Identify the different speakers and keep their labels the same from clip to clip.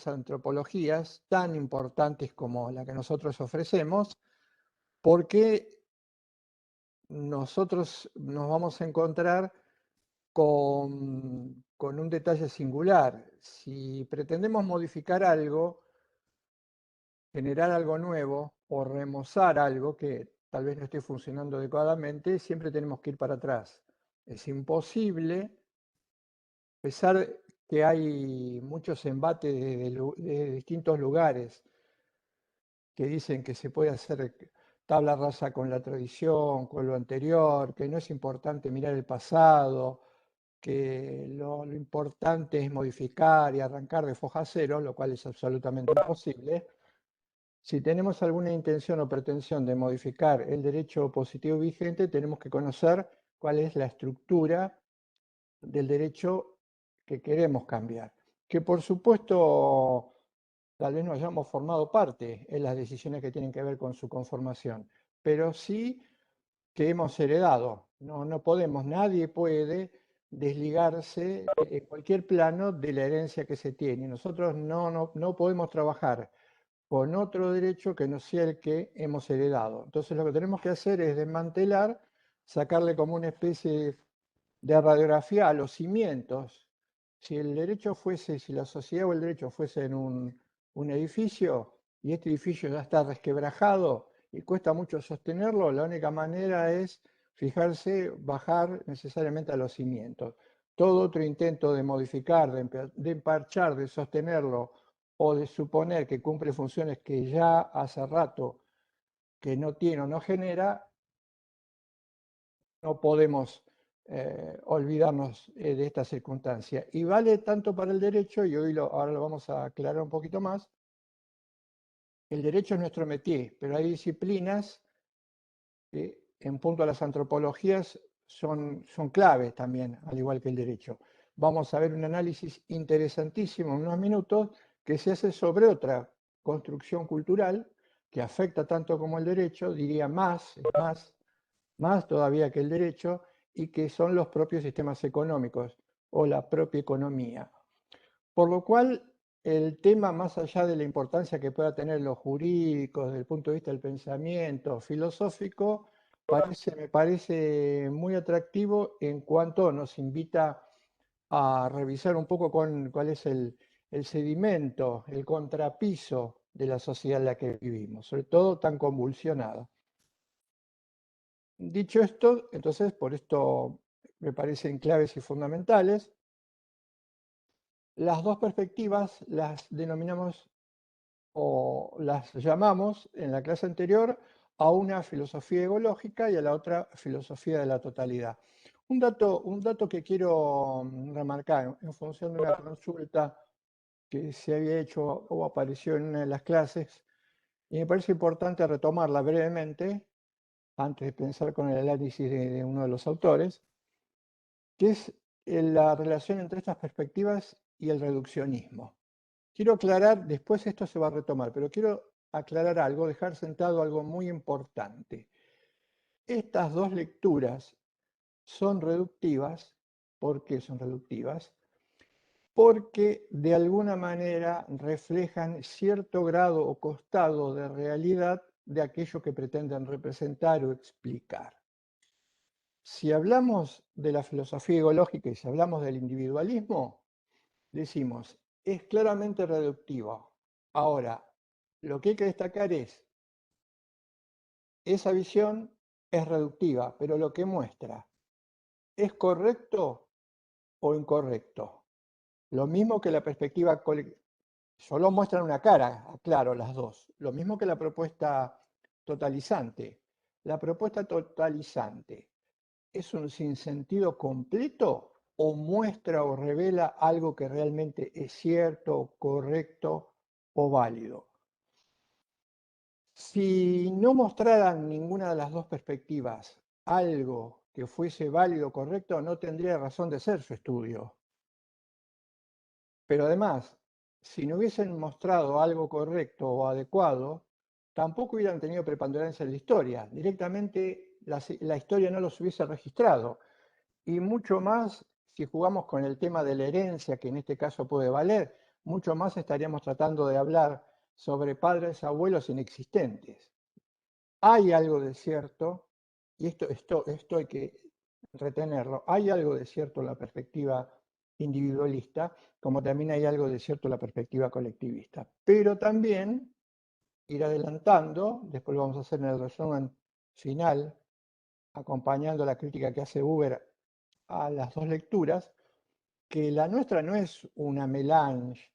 Speaker 1: antropologías tan importantes como la que nosotros ofrecemos, porque nosotros nos vamos a encontrar con un detalle singular. Si pretendemos modificar algo, generar algo nuevo o remozar algo que tal vez no esté funcionando adecuadamente, siempre tenemos que ir para atrás. Es imposible, a pesar que hay muchos embates de distintos lugares que dicen que se puede hacer tabla rasa con la tradición, con lo anterior, que no es importante mirar el pasado, que lo importante es modificar y arrancar de foja cero, lo cual es absolutamente imposible. Si tenemos alguna intención o pretensión de modificar el derecho positivo vigente, tenemos que conocer cuál es la estructura del derecho que queremos cambiar. Que por supuesto tal vez no hayamos formado parte en las decisiones que tienen que ver con su conformación, pero sí que hemos heredado. No podemos, nadie puede desligarse en cualquier plano de la herencia que se tiene. Nosotros no podemos trabajar con otro derecho que no sea el que hemos heredado. Entonces lo que tenemos que hacer es desmantelar, sacarle como una especie de radiografía a los cimientos. Si el derecho fuese, si la sociedad o el derecho fuese en un edificio y este edificio ya está resquebrajado y cuesta mucho sostenerlo, la única manera es fijarse, bajar necesariamente a los cimientos. Todo otro intento de modificar, de emparchar, de sostenerlo o de suponer que cumple funciones que ya hace rato que no tiene o no genera, no podemos olvidarnos de esta circunstancia. Y vale tanto para el derecho, y ahora lo vamos a aclarar un poquito más, el derecho es nuestro métier, pero hay disciplinas que en punto a las antropologías son claves también, al igual que el derecho. Vamos a ver un análisis interesantísimo en unos minutos que se hace sobre otra construcción cultural que afecta tanto como el derecho, diría más todavía que el derecho, y que son los propios sistemas económicos o la propia economía. Por lo cual, el tema, más allá de la importancia que pueda tener los jurídicos desde el punto de vista del pensamiento filosófico, me parece muy atractivo en cuanto nos invita a revisar un poco cuál es el sedimento, el contrapiso de la sociedad en la que vivimos, sobre todo tan convulsionada. Dicho esto, entonces, por esto me parecen claves y fundamentales. Las dos perspectivas las denominamos o las llamamos en la clase anterior a una filosofía ecológica y a la otra filosofía de la totalidad. Un dato que quiero remarcar en función de una consulta que se había hecho o apareció en una de las clases, y me parece importante retomarla brevemente antes de pensar con el análisis de uno de los autores, que es la relación entre estas perspectivas y el reduccionismo. Quiero aclarar, después esto se va a retomar, pero quiero aclarar algo, dejar sentado algo muy importante. Estas dos lecturas son reductivas. ¿Por qué son reductivas? Porque de alguna manera reflejan cierto grado o costado de realidad de aquello que pretenden representar o explicar. Si hablamos de la filosofía ecológica y si hablamos del individualismo, decimos, es claramente reductivo. Ahora, lo que hay que destacar es, esa visión es reductiva, pero lo que muestra, ¿es correcto o incorrecto? Lo mismo que la perspectiva colectiva, solo muestran una cara, aclaro las dos. Lo mismo que la propuesta totalizante. La propuesta totalizante ¿es un sinsentido completo o muestra o revela algo que realmente es cierto, correcto o válido? Si no mostraran ninguna de las dos perspectivas algo que fuese válido o correcto, no tendría razón de ser su estudio. Pero además, si no hubiesen mostrado algo correcto o adecuado, tampoco hubieran tenido preponderancia en la historia. Directamente la historia no los hubiese registrado. Y mucho más si jugamos con el tema de la herencia, que en este caso puede valer. mucho más estaríamos tratando de hablar sobre padres, abuelos inexistentes. Hay algo de cierto, y esto hay que retenerlo, hay algo de cierto en la perspectiva individualista, como también hay algo de cierto en la perspectiva colectivista. Pero también ir adelantando, después lo vamos a hacer en el resumen final, acompañando la crítica que hace Buber a las dos lecturas, que la nuestra no es una melange,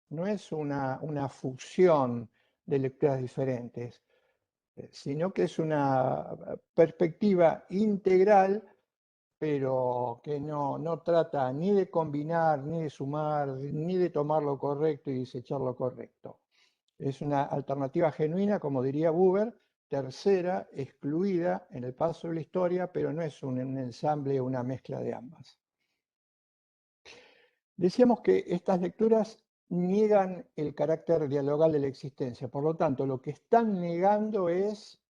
Speaker 1: no es una fusión de lecturas diferentes, sino que es una perspectiva integral, pero que no trata ni de combinar, ni de sumar, ni de tomar lo correcto y desechar lo correcto. Es una alternativa genuina, como diría Buber, tercera, excluida en el paso de la historia, pero no es un ensamble o una mezcla de ambas. Decíamos que estas lecturas niegan el carácter dialogal de la existencia, por lo tanto, lo que están negando es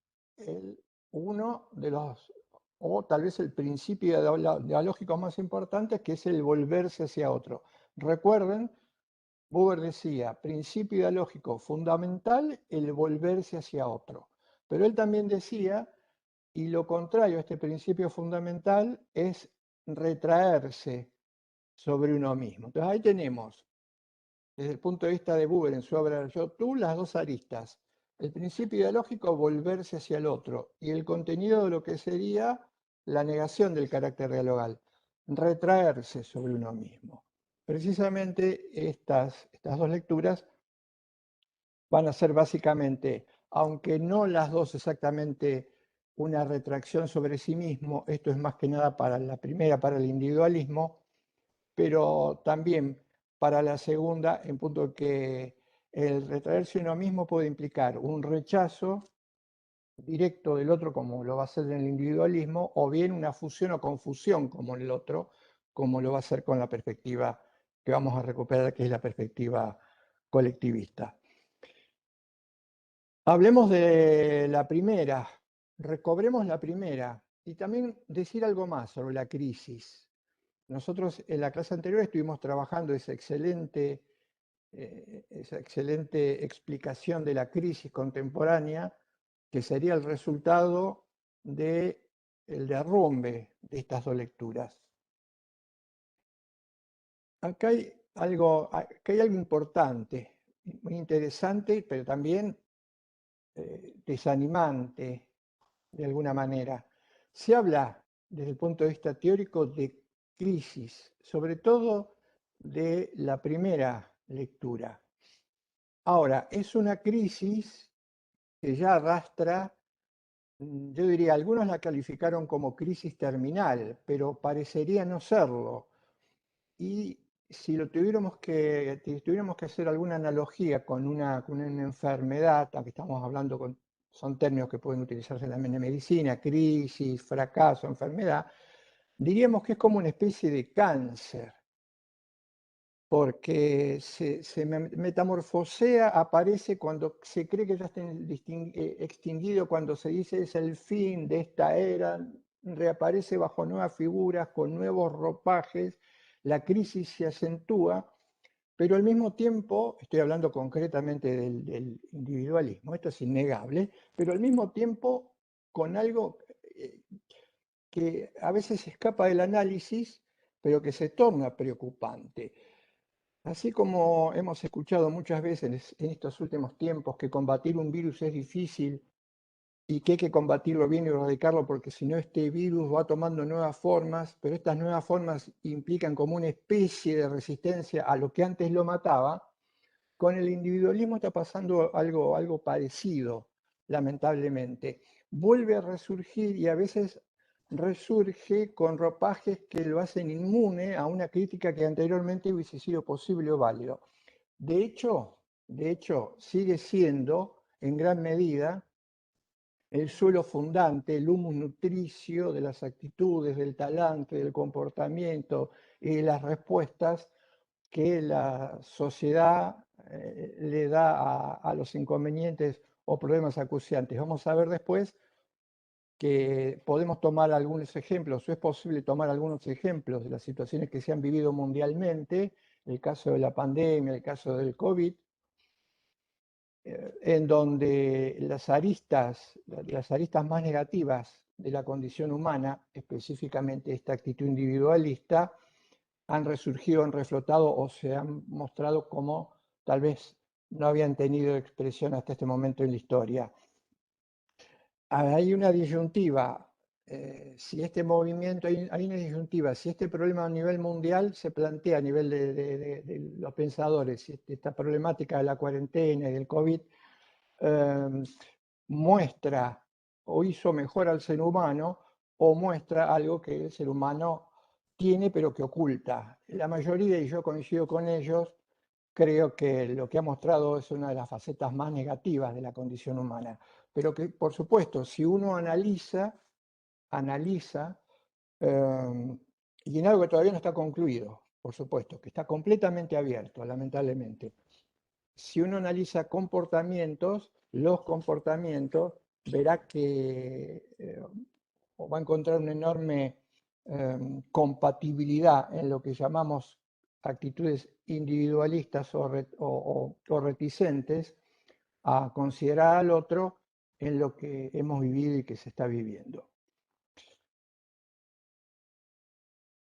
Speaker 1: uno de los, o tal vez el principio dialógico más importante, que es el volverse hacia otro. Recuerden, Buber decía, principio dialógico fundamental, el volverse hacia otro. Pero él también decía, y lo contrario a este principio fundamental es retraerse sobre uno mismo. Entonces ahí tenemos, desde el punto de vista de Buber en su obra El Yo-Tú, las dos aristas. El principio ideológico, volverse hacia el otro, y el contenido de lo que sería la negación del carácter dialogal, retraerse sobre uno mismo. Precisamente estas dos lecturas van a ser básicamente, aunque no las dos exactamente una retracción sobre sí mismo, esto es más que nada para la primera, para el individualismo, pero también para la segunda, en punto que el retraerse uno mismo puede implicar un rechazo directo del otro, como lo va a hacer en el individualismo, o bien una fusión o confusión como en el otro, como lo va a hacer con la perspectiva que vamos a recuperar, que es la perspectiva colectivista. Hablemos de la primera, recobremos la primera, y también decir algo más sobre la crisis. Nosotros en la clase anterior estuvimos trabajando esa excelente explicación de la crisis contemporánea, que sería el resultado del derrumbe de estas dos lecturas. Acá hay algo importante, muy interesante, pero también desanimante de alguna manera. Se habla desde el punto de vista teórico de crisis, sobre todo de la primera lectura. Ahora, es una crisis que ya arrastra, yo diría, algunos la calificaron como crisis terminal, pero parecería no serlo. Y si tuviéramos que hacer alguna analogía con una enfermedad, aunque estamos hablando son términos que pueden utilizarse también en medicina, crisis, fracaso, enfermedad, diríamos que es como una especie de cáncer, porque se metamorfosea, aparece cuando se cree que ya está extinguido, cuando se dice es el fin de esta era, reaparece bajo nuevas figuras, con nuevos ropajes, la crisis se acentúa, pero al mismo tiempo, estoy hablando concretamente del individualismo, esto es innegable, pero al mismo tiempo con algo que a veces escapa del análisis, pero que se torna preocupante. Así como hemos escuchado muchas veces en estos últimos tiempos que combatir un virus es difícil y que hay que combatirlo bien y erradicarlo porque si no este virus va tomando nuevas formas, pero estas nuevas formas implican como una especie de resistencia a lo que antes lo mataba, con el individualismo está pasando algo parecido, lamentablemente. Vuelve a resurgir y a veces resurge con ropajes que lo hacen inmune a una crítica que anteriormente hubiese sido posible o válido. De hecho, sigue siendo en gran medida el suelo fundante, el humus nutricio de las actitudes, del talante, del comportamiento y de las respuestas que la sociedad le da a los inconvenientes o problemas acuciantes. Vamos a ver después que podemos tomar algunos ejemplos, o es posible tomar algunos ejemplos de las situaciones que se han vivido mundialmente el caso de la pandemia, el caso del COVID, en donde las aristas más negativas de la condición humana, específicamente esta actitud individualista, han resurgido, han reflotado o se han mostrado como tal vez no habían tenido expresión hasta este momento en la historia. Hay una disyuntiva, si este movimiento, hay una disyuntiva, si este problema a nivel mundial se plantea a nivel de los pensadores, si esta problemática de la cuarentena y del COVID muestra o hizo mejor al ser humano o muestra algo que el ser humano tiene pero que oculta. La mayoría, y yo coincido con ellos, creo que lo que ha mostrado es una de las facetas más negativas de la condición humana. Pero que, por supuesto, si uno analiza, y en algo que todavía no está concluido, por supuesto, que está completamente abierto, lamentablemente. Si uno analiza comportamientos, los comportamientos, verá que va a encontrar una enorme compatibilidad en lo que llamamos actitudes individualistas o reticentes a considerar al otro en lo que hemos vivido y que se está viviendo.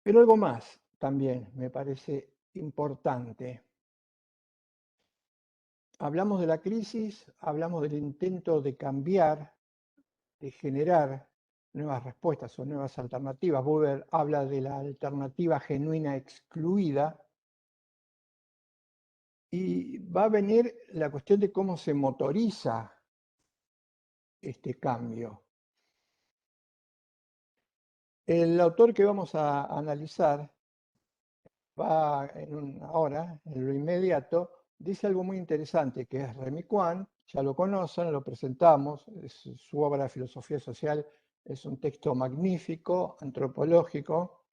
Speaker 1: Pero algo más también me parece importante. Hablamos de la crisis, hablamos del intento de cambiar, de generar nuevas respuestas o nuevas alternativas. Buber habla de la alternativa genuina excluida. Y va a venir la cuestión de cómo se motoriza este cambio. El autor que vamos a analizar va ahora, en lo inmediato, dice algo muy interesante, que es Remy Quan, ya lo conocen, lo presentamos, su obra Filosofía Social es un texto magnífico, antropológico.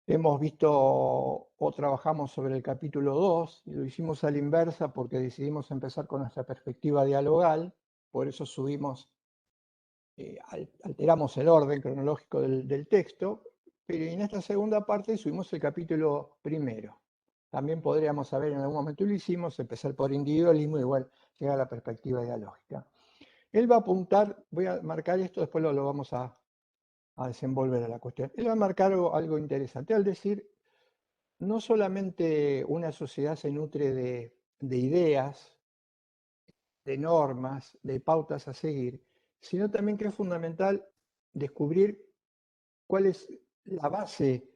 Speaker 1: Hemos visto o trabajamos sobre el capítulo 2 y lo hicimos a la inversa porque decidimos empezar con nuestra perspectiva dialogal, por eso alteramos el orden cronológico del texto, pero en esta segunda parte subimos el capítulo primero. También podríamos saber, en algún momento lo hicimos, empezar por individualismo y igual llegar a la perspectiva dialógica. Él va a apuntar, voy a marcar esto, después lo vamos a desenvolver a la cuestión. Él va a marcar algo interesante, al decir, no solamente una sociedad se nutre de ideas, de normas, de pautas a seguir, sino también que es fundamental descubrir cuál es la base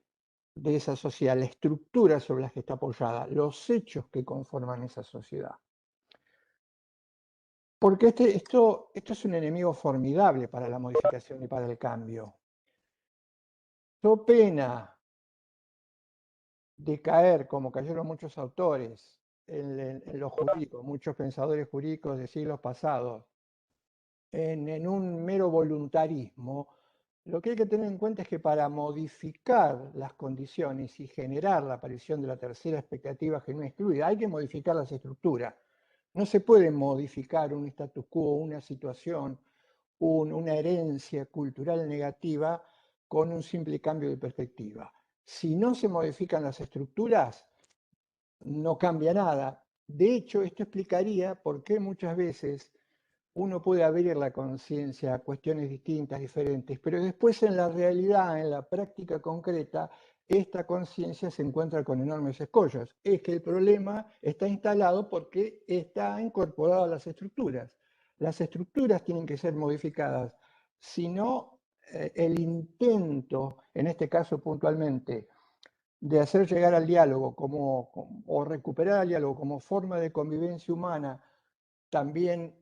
Speaker 1: de esa sociedad, la estructura sobre la que está apoyada, los hechos que conforman esa sociedad. Porque esto es un enemigo formidable para la modificación y para el cambio. So pena de caer, como cayeron muchos autores en lo jurídico, muchos pensadores jurídicos de siglos pasados, en un mero voluntarismo, lo que hay que tener en cuenta es que para modificar las condiciones y generar la aparición de la tercera expectativa genuina excluida, hay que modificar las estructuras. No se puede modificar un status quo, una situación, una herencia cultural negativa con un simple cambio de perspectiva. Si no se modifican las estructuras, no cambia nada. De hecho, esto explicaría por qué muchas veces uno puede abrir la conciencia a cuestiones distintas, diferentes, pero después en la realidad, en la práctica concreta, esta conciencia se encuentra con enormes escollos. Es que el problema está instalado porque está incorporado a las estructuras. Las estructuras tienen que ser modificadas, si no, el intento, en este caso puntualmente, de hacer llegar al diálogo o recuperar al diálogo como forma de convivencia humana, también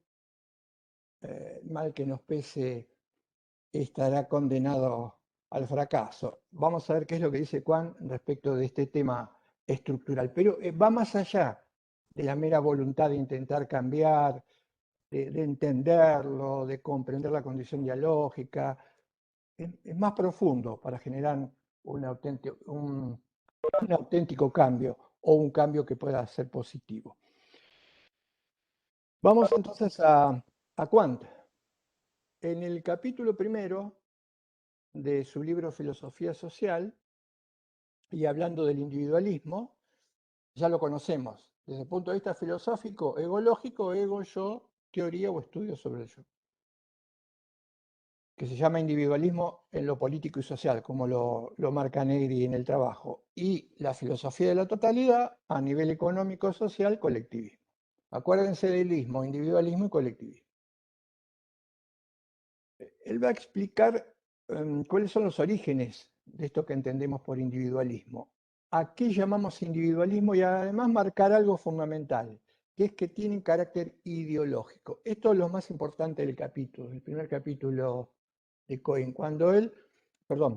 Speaker 1: mal que nos pese, estará condenado al fracaso. Vamos a ver qué es lo que dice Quan respecto de este tema estructural, pero va más allá de la mera voluntad de intentar cambiar, de entenderlo, de comprender la condición dialógica. Es más profundo para generar un auténtico cambio o un cambio que pueda ser positivo. Vamos entonces a Kant. En el capítulo primero de su libro Filosofía Social, y hablando del individualismo, ya lo conocemos. Desde el punto de vista filosófico, egológico, ego, yo, teoría o estudio sobre el yo, que se llama individualismo en lo político y social, como lo marca Negri en el trabajo, y la filosofía de la totalidad a nivel económico, social, colectivismo. Acuérdense del ismo, individualismo y colectivismo. Él va a explicar cuáles son los orígenes de esto que entendemos por individualismo. ¿A qué llamamos individualismo? Y además marcar algo fundamental, que es que tienen carácter ideológico. Esto es lo más importante del capítulo, el primer capítulo de Cohen,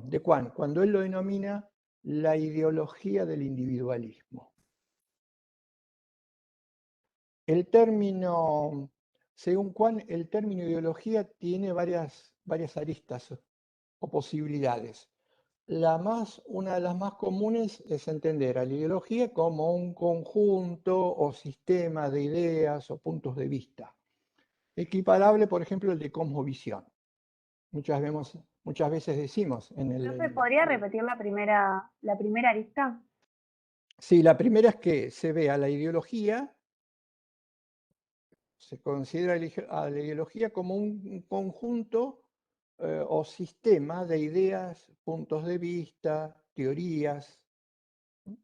Speaker 1: de Kuhn, cuando él lo denomina la ideología del individualismo. El término, según Kuhn, el término ideología tiene varias aristas o posibilidades. Una de las más comunes es entender a la ideología como un conjunto o sistema de ideas o puntos de vista, equiparable, por ejemplo, al de cosmovisión. Muchas veces decimos en
Speaker 2: Profe, ¿podría repetir la primera arista?
Speaker 1: Sí, la primera es que se ve a la ideología, se considera a la ideología como un conjunto o sistema de ideas, puntos de vista, teorías.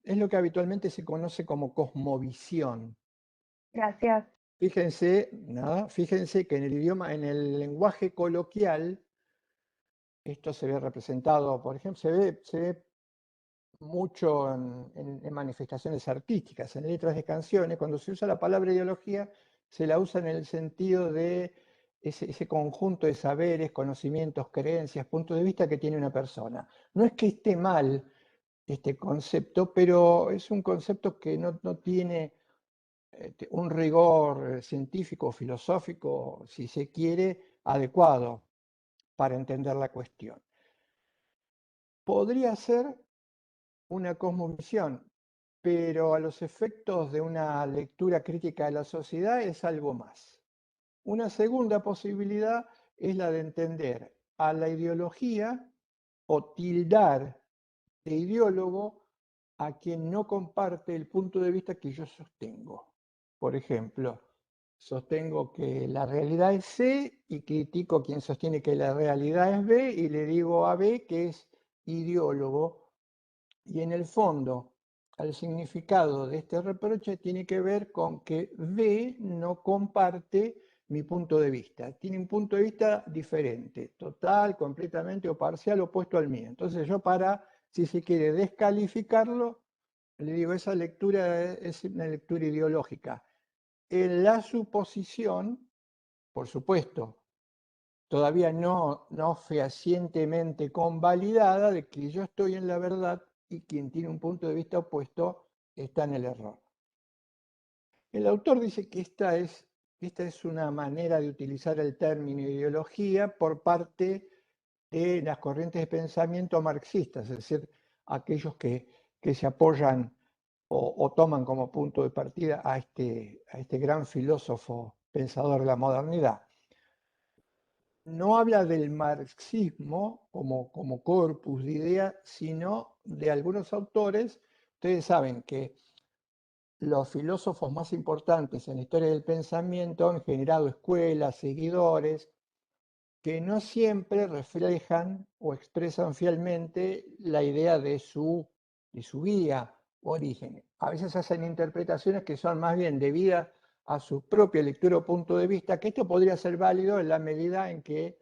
Speaker 1: Es lo que habitualmente se conoce como cosmovisión.
Speaker 2: Gracias.
Speaker 1: Fíjense que en el idioma, en el lenguaje coloquial, esto se ve representado, por ejemplo, se ve mucho en manifestaciones artísticas, en letras de canciones. Cuando se usa la palabra ideología, se la usa en el sentido de ese conjunto de saberes, conocimientos, creencias, puntos de vista que tiene una persona. No es que esté mal este concepto, pero es un concepto que no tiene un rigor científico, filosófico, si se quiere, adecuado para entender la cuestión. Podría ser una cosmovisión, pero a los efectos de una lectura crítica de la sociedad es algo más. Una segunda posibilidad es la de entender a la ideología o tildar de ideólogo a quien no comparte el punto de vista que yo sostengo. Por ejemplo, sostengo que la realidad es C y critico a quien sostiene que la realidad es B y le digo a B que es ideólogo. Y en el fondo, el significado de este reproche tiene que ver con que B no comparte mi punto de vista. Tiene un punto de vista diferente, total, completamente o parcial opuesto al mío. Entonces yo si se quiere descalificarlo, le digo, esa lectura es una lectura ideológica. En la suposición, por supuesto, todavía no fehacientemente convalidada de que yo estoy en la verdad y quien tiene un punto de vista opuesto está en el error. El autor dice que esta es una manera de utilizar el término ideología por parte de las corrientes de pensamiento marxistas, es decir, aquellos que se apoyan o toman como punto de partida a este gran filósofo pensador de la modernidad. No habla del marxismo como corpus de ideas, sino de algunos autores. Ustedes saben que los filósofos más importantes en la historia del pensamiento han generado escuelas, seguidores, que no siempre reflejan o expresan fielmente la idea de su guía o origen. A veces hacen interpretaciones que son más bien debidas a su propia lectura o punto de vista, que esto podría ser válido en la medida en que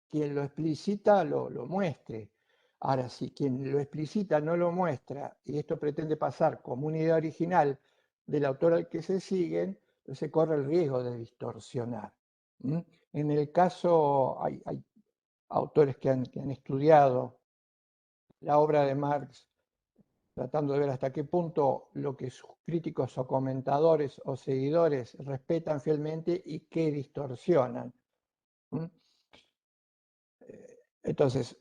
Speaker 1: quien lo explicita lo muestre. Ahora, si quien lo explicita no lo muestra y esto pretende pasar como una idea original del autor al que se siguen, se corre el riesgo de distorsionar. En el caso, hay autores que han estudiado la obra de Marx tratando de ver hasta qué punto lo que sus críticos o comentadores o seguidores respetan fielmente y qué distorsionan. Entonces,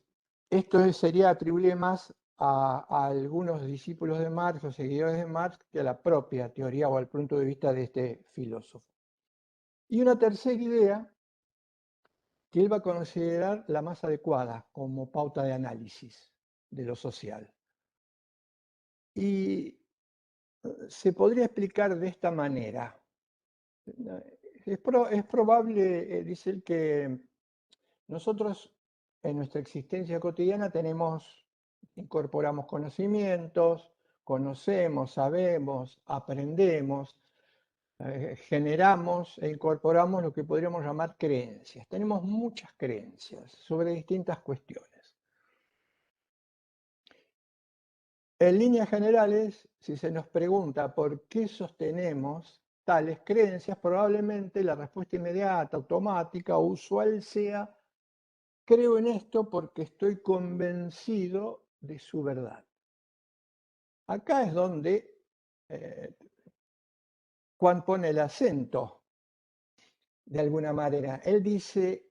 Speaker 1: esto sería atribuible más a algunos discípulos de Marx o seguidores de Marx que a la propia teoría o al punto de vista de este filósofo. Y una tercera idea que él va a considerar la más adecuada como pauta de análisis de lo social. Y se podría explicar de esta manera. Es probable, dice él, que nosotros en nuestra existencia cotidiana incorporamos conocimientos, conocemos, sabemos, aprendemos, generamos e incorporamos lo que podríamos llamar creencias. Tenemos muchas creencias sobre distintas cuestiones. En líneas generales, si se nos pregunta por qué sostenemos tales creencias, probablemente la respuesta inmediata, automática o usual sea: creo en esto porque estoy convencido de su verdad. Acá es donde Juan pone el acento, de alguna manera. Él dice,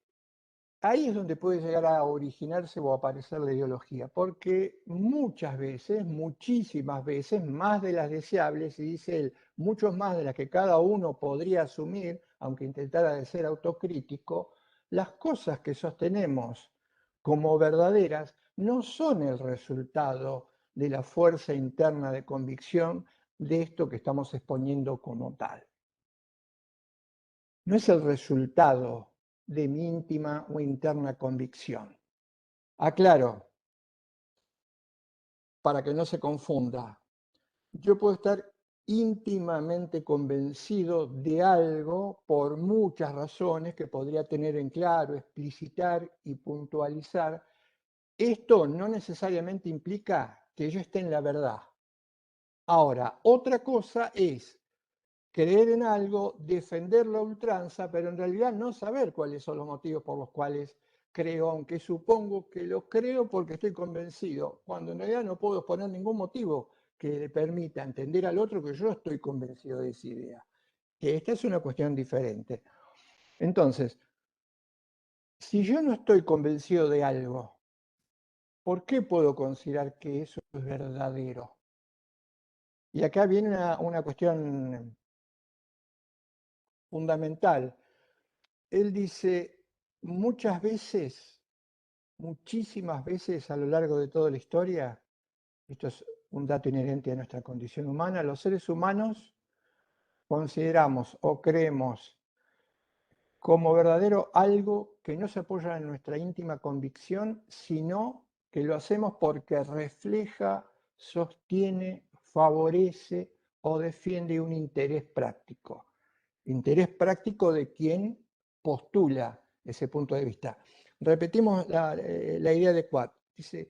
Speaker 1: ahí es donde puede llegar a originarse o aparecer la ideología, porque muchas veces, muchísimas veces, más de las deseables, y dice él, muchos más de las que cada uno podría asumir, aunque intentara de ser autocrítico, las cosas que sostenemos como verdaderas no son el resultado de la fuerza interna de convicción de esto que estamos exponiendo como tal. No es el resultado de mi íntima o interna convicción. Aclaro, para que no se confunda, yo puedo estar íntimamente convencido de algo por muchas razones que podría tener en claro, explicitar y puntualizar. Esto no necesariamente implica que yo esté en la verdad. Ahora, otra cosa es creer en algo, defenderlo a ultranza, pero en realidad no saber cuáles son los motivos por los cuales creo, aunque supongo que lo creo porque estoy convencido, cuando en realidad no puedo exponer ningún motivo que le permita entender al otro que yo estoy convencido de esa idea. Que esta es una cuestión diferente. Entonces, si yo no estoy convencido de algo, ¿por qué puedo considerar que eso es verdadero? Y acá viene una cuestión fundamental. Él dice, muchas veces, muchísimas veces a lo largo de toda la historia, esto es un dato inherente a nuestra condición humana, los seres humanos consideramos o creemos como verdadero algo que no se apoya en nuestra íntima convicción, sino que lo hacemos porque refleja, sostiene, favorece o defiende un interés práctico. Interés práctico de quien postula ese punto de vista. Repetimos la idea de Quat. Dice,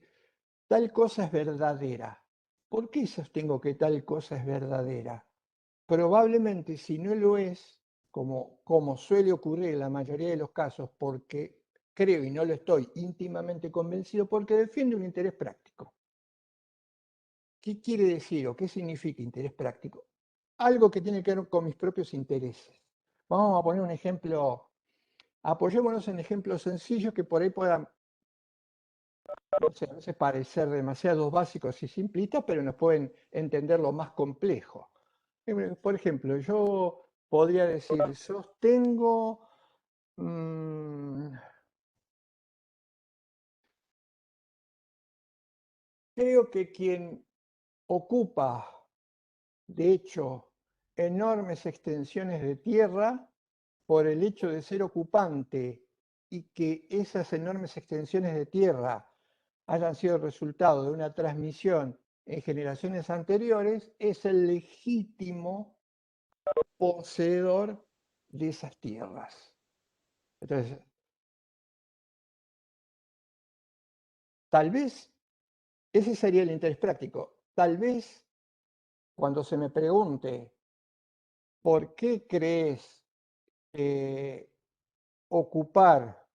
Speaker 1: tal cosa es verdadera. ¿Por qué sostengo que tal cosa es verdadera? Probablemente si no lo es, como suele ocurrir en la mayoría de los casos, porque creo y no lo estoy íntimamente convencido, porque defiende un interés práctico. ¿Qué quiere decir o qué significa interés práctico? Algo que tiene que ver con mis propios intereses. Vamos a poner un ejemplo, apoyémonos en ejemplos sencillos que por ahí puedan, no sé, a veces parecer demasiado básicos y simplistas, pero nos pueden entender lo más complejo. Por ejemplo, yo podría decir, sostengo, creo que quien ocupa, de hecho, enormes extensiones de tierra, por el hecho de ser ocupante y que esas enormes extensiones de tierra hayan sido el resultado de una transmisión en generaciones anteriores, es el legítimo poseedor de esas tierras. Entonces, tal vez ese sería el interés práctico. Tal vez cuando se me pregunte por qué crees que ocupar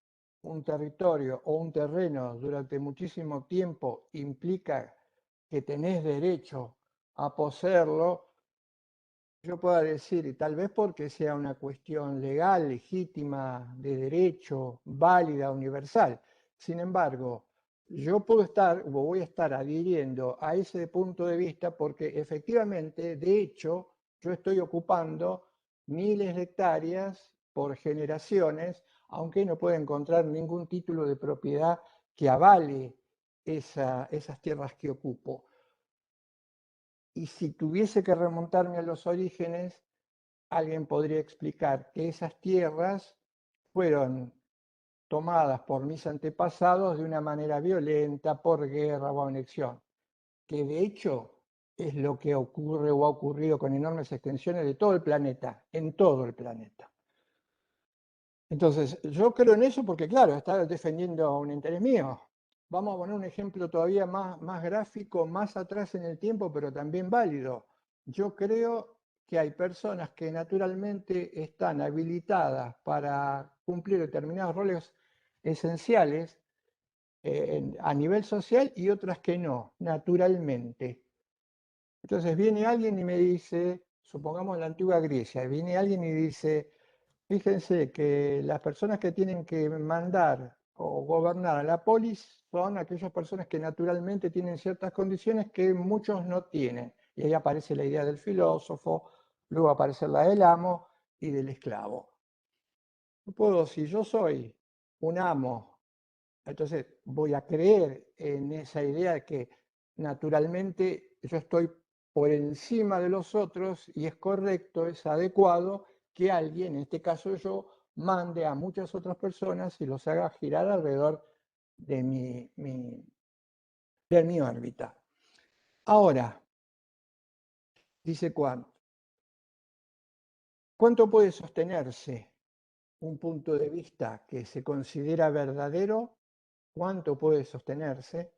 Speaker 1: un territorio o un terreno durante muchísimo tiempo implica que tenés derecho a poseerlo, yo puedo decir, y tal vez porque sea una cuestión legal, legítima, de derecho, válida, universal. Sin embargo, yo puedo estar o voy a estar adhiriendo a ese punto de vista porque efectivamente, de hecho, yo estoy ocupando miles de hectáreas por generaciones, aunque no pueda encontrar ningún título de propiedad que avale esas tierras que ocupo. Y si tuviese que remontarme a los orígenes, alguien podría explicar que esas tierras fueron tomadas por mis antepasados de una manera violenta, por guerra o anexión, que de hecho es lo que ocurre o ha ocurrido con enormes extensiones de todo el planeta, en todo el planeta. Entonces, yo creo en eso porque, claro, está defendiendo un interés mío. Vamos a poner un ejemplo todavía más gráfico, más atrás en el tiempo, pero también válido. Yo creo que hay personas que naturalmente están habilitadas para cumplir determinados roles esenciales a nivel social y otras que no, naturalmente. Entonces viene alguien y me dice, supongamos la antigua Grecia, viene alguien y dice, fíjense que las personas que tienen que mandar o gobernar a la polis son aquellas personas que naturalmente tienen ciertas condiciones que muchos no tienen. Y ahí aparece la idea del filósofo, luego aparece la del amo y del esclavo. No puedo, si yo soy un amo, entonces voy a creer en esa idea de que naturalmente yo estoy por encima de los otros y es correcto, es adecuado que alguien, en este caso yo, mande a muchas otras personas y los haga girar alrededor de de mi órbita. Ahora, dice ¿cuánto puede sostenerse un punto de vista que se considera verdadero? ¿Cuánto puede sostenerse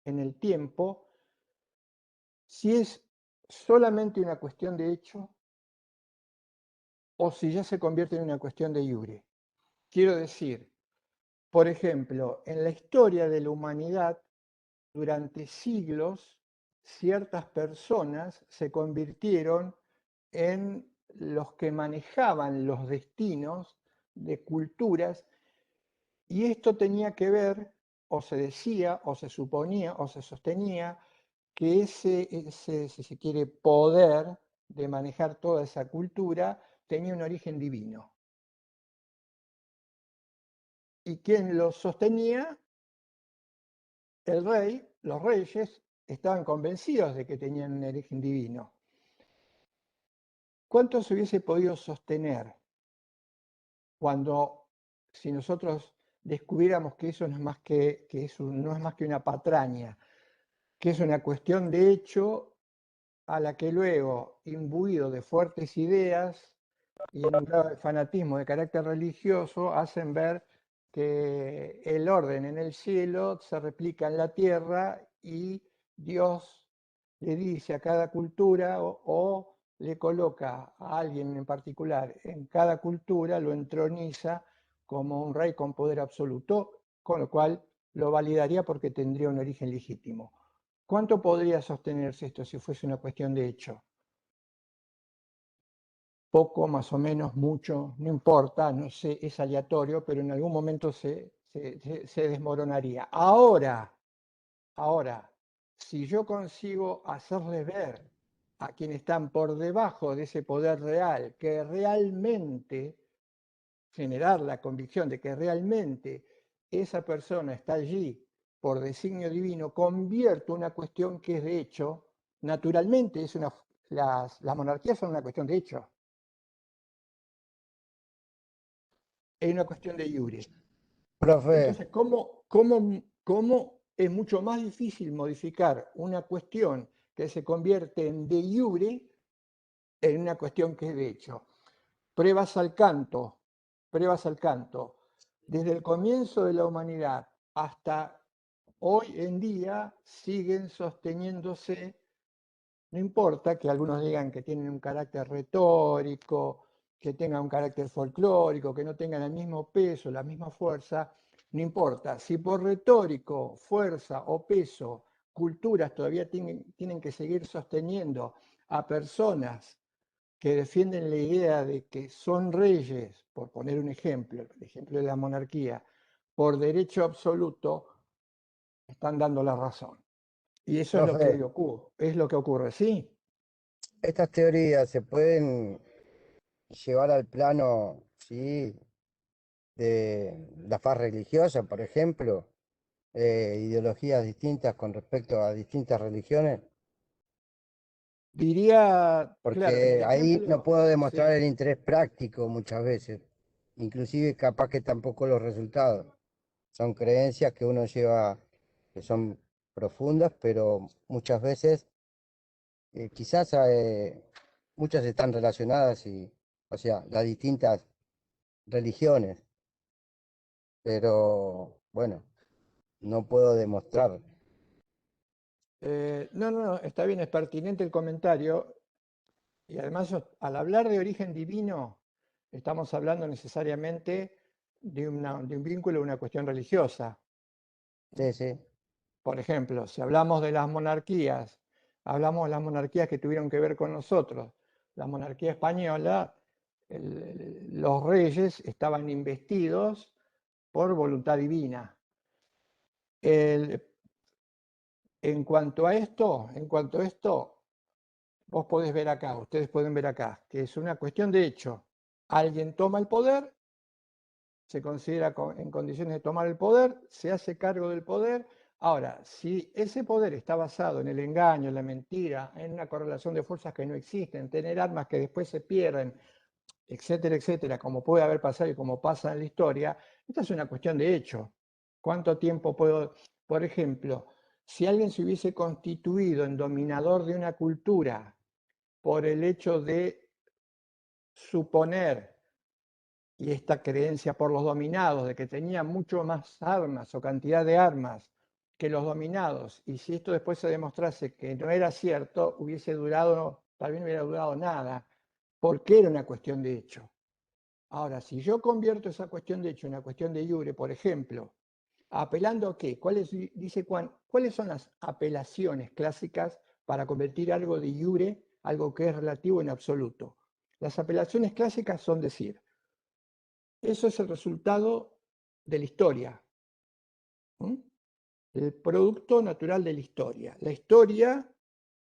Speaker 1: en el tiempo si es solamente una cuestión de hecho o si ya se convierte en una cuestión de iure? Quiero decir, por ejemplo, en la historia de la humanidad, durante siglos, ciertas personas se convirtieron en los que manejaban los destinos de culturas y esto tenía que ver, o se decía, o se suponía, o se sostenía, que si se quiere, poder de manejar toda esa cultura tenía un origen divino. ¿Y quién lo sostenía? El rey, los reyes estaban convencidos de que tenían un origen divino. ¿Cuánto se hubiese podido sostener cuando, si nosotros descubriéramos que eso no es más no es más que una patraña, que es una cuestión de hecho a la que luego, imbuido de fuertes ideas y en un grado de fanatismo de carácter religioso, hacen ver que el orden en el cielo se replica en la tierra y Dios le dice a cada cultura o le coloca a alguien en particular en cada cultura, lo entroniza como un rey con poder absoluto, con lo cual lo validaría porque tendría un origen legítimo. ¿Cuánto podría sostenerse esto si fuese una cuestión de hecho? Poco, más o menos, mucho, no importa, no sé, es aleatorio, pero en algún momento se desmoronaría. Ahora, si yo consigo hacerle ver a quienes están por debajo de ese poder real que realmente generar la convicción de que realmente esa persona está allí por designio divino, convierto una cuestión que es de hecho, naturalmente las monarquías son una cuestión de hecho, es una cuestión de iure.
Speaker 3: Profe,
Speaker 1: Entonces, ¿cómo es mucho más difícil modificar una cuestión que se convierte en de iure en una cuestión que es de hecho? Pruebas al canto, pruebas al canto. Desde el comienzo de la humanidad hasta hoy en día siguen sosteniéndose, no importa que algunos digan que tienen un carácter retórico, que tengan un carácter folclórico, que no tengan el mismo peso, la misma fuerza, no importa. Si por retórico, fuerza o peso, culturas todavía tienen que seguir sosteniendo a personas que defienden la idea de que son reyes, por poner un ejemplo, el ejemplo de la monarquía, por derecho absoluto, están dando la razón. Y eso es lo que hoy
Speaker 3: profe,
Speaker 1: ocurre, es lo que ocurre, ¿sí?
Speaker 3: estas teorías se pueden llevar al plano, sí, de la faz religiosa, por ejemplo, ideologías distintas con respecto a distintas religiones.
Speaker 1: Diría, claro, en el
Speaker 3: Porque ahí no
Speaker 1: ejemplo,
Speaker 3: puedo demostrar
Speaker 1: sí.
Speaker 3: el interés práctico muchas veces, inclusive capaz que tampoco los resultados. Son creencias que uno lleva, que son profundas, pero muchas veces, quizás muchas están relacionadas o sea, las distintas religiones, pero bueno, no puedo demostrar.
Speaker 1: No, no, no, está bien, es pertinente el comentario. Y además, al hablar de origen divino, estamos hablando necesariamente de un vínculo, de una cuestión religiosa.
Speaker 3: Sí, sí,
Speaker 1: Por ejemplo, si hablamos de las monarquías, hablamos de las monarquías que tuvieron que ver con nosotros. La monarquía española, los reyes estaban investidos por voluntad divina. El- en cuanto a esto, vos podés ver acá, ustedes pueden ver acá, que es una cuestión de hecho. Alguien toma el poder, se considera en condiciones de tomar el poder, se hace cargo del poder. Ahora, si ese poder está basado en el engaño, en la mentira, en una correlación de fuerzas que no existen, tener armas que después se pierden, etcétera, etcétera, como puede haber pasado y como pasa en la historia, esta es una cuestión de hecho. ¿Cuánto tiempo puedo, por ejemplo, si alguien se hubiese constituido en dominador de una cultura por el hecho de suponer, y esta creencia por los dominados, de que tenía mucho más armas o cantidad de armas que los dominados, y si esto después se demostrase que no era cierto, hubiese durado, tal vez no hubiera durado nada, porque era una cuestión de hecho. Ahora, si yo convierto esa cuestión de hecho en una cuestión de iure, por ejemplo, apelando a qué, dice Juan, ¿cuáles son las apelaciones clásicas para convertir algo de iure, algo que es relativo en absoluto? Las apelaciones clásicas son decir, eso es el resultado de la historia, ¿m? El producto natural de la historia. La historia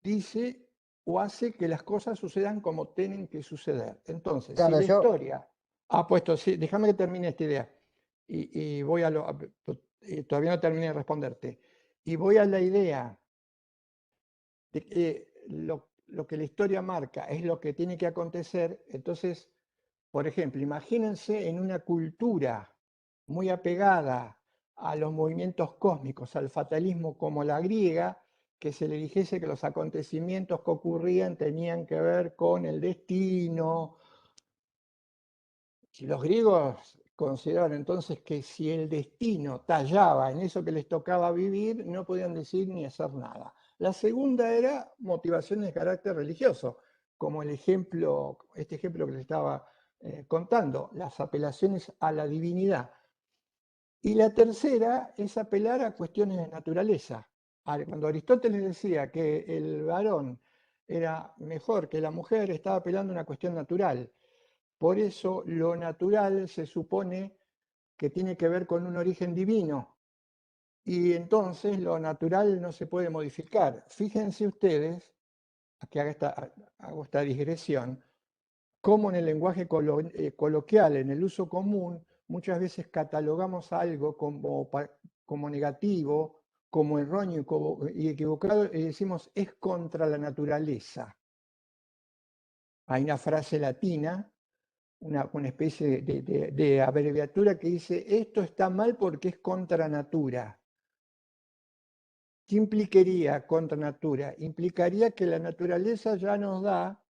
Speaker 1: dice o hace que las cosas sucedan como tienen que suceder. Entonces, si
Speaker 3: claro,
Speaker 1: la
Speaker 3: yo,
Speaker 1: historia ha puesto, sí, déjame que termine esta idea, y voy a todavía no terminé de responderte, y voy a la idea de que lo que la historia marca es lo que tiene que acontecer. Entonces, por ejemplo, imagínense en una cultura muy apegada a los movimientos cósmicos, al fatalismo como la griega, que se le dijese que los acontecimientos que ocurrían tenían que ver con el destino. Si los griegos consideraban entonces que si el destino tallaba en eso que les tocaba vivir, no podían decir ni hacer nada. La segunda era motivaciones de carácter religioso, como este ejemplo que les estaba contando, las apelaciones a la divinidad. Y la tercera es apelar a cuestiones de naturaleza. Cuando Aristóteles decía que el varón era mejor que la mujer, estaba apelando a una cuestión natural. Por eso lo natural se supone que tiene que ver con un origen divino, y entonces lo natural no se puede modificar. Fíjense ustedes, aquí hago esta digresión, cómo en el lenguaje coloquial, en el uso común, muchas veces catalogamos algo como negativo, como erróneo y equivocado, y decimos es contra la naturaleza. Hay una frase latina, una especie de abreviatura que dice esto está mal porque es contra natura. ¿Qué implicaría contra natura? Implicaría que la naturaleza ya nos da,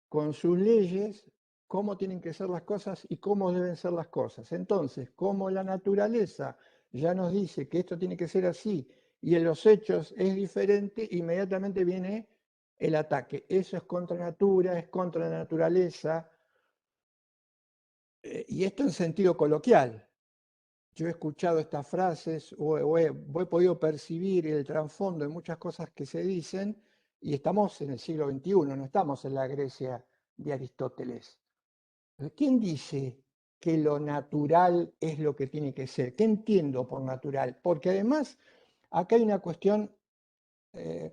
Speaker 1: con sus leyes, cómo tienen que ser las cosas y cómo deben ser las cosas. Entonces, como la naturaleza ya nos dice que esto tiene que ser así y en los hechos es diferente, inmediatamente viene el ataque. Eso es contra natura, es contra la naturaleza, y esto en sentido coloquial. Yo he escuchado estas frases o he podido percibir el trasfondo de muchas cosas que se dicen, y estamos en el siglo XXI, no estamos en la Grecia de Aristóteles. ¿Quién dice que lo natural es lo que tiene que ser? ¿Qué entiendo por natural? Porque además acá hay una cuestión eh,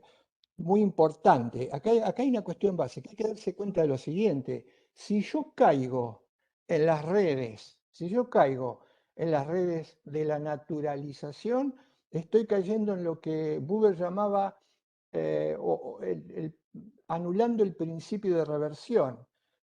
Speaker 1: muy importante. Acá hay una cuestión básica. Hay que darse cuenta de lo siguiente. Si yo caigo en las redes, si yo caigo en las redes de la naturalización, estoy cayendo en lo que Buber llamaba anulando el principio de reversión.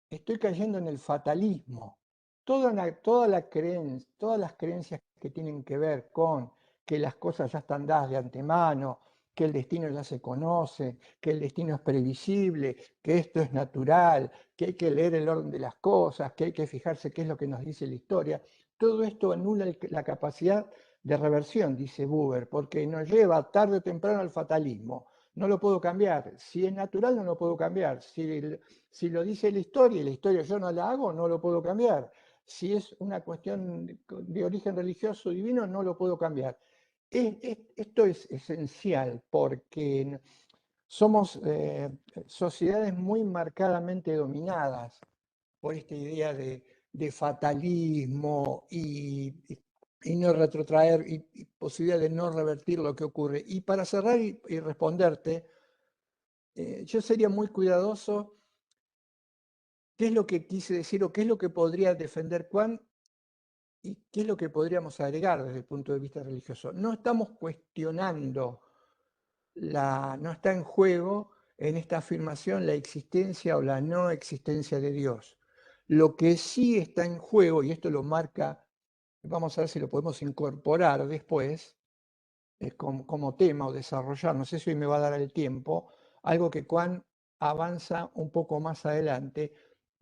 Speaker 1: Estoy cayendo en el fatalismo. Todas las creencias que tienen que ver con que las cosas ya están dadas de antemano, que el destino ya se conoce, que el destino es previsible, que esto es natural, que hay que leer el orden de las cosas, que hay que fijarse qué es lo que nos dice la historia. Todo esto anula la capacidad de reversión, dice Buber, porque nos lleva tarde o temprano al fatalismo. No lo puedo cambiar. Si es natural, no lo puedo cambiar. Si lo dice la historia y la historia yo no la hago, no lo puedo cambiar. Si es una cuestión de origen religioso divino, no lo puedo cambiar. Esto es esencial porque somos sociedades muy marcadamente dominadas por esta idea de fatalismo y no retrotraer y posibilidad de no revertir lo que ocurre. Y para cerrar y responderte, yo sería muy cuidadoso qué es lo que quise decir o qué es lo que podría defender Juan y qué es lo que podríamos agregar desde el punto de vista religioso. No estamos cuestionando, no está en juego en esta afirmación la existencia o la no existencia de Dios. Lo que sí está en juego, y esto lo marca, vamos a ver si lo podemos incorporar después, como tema o desarrollar, no sé si hoy me va a dar el tiempo, algo que Juan avanza un poco más adelante,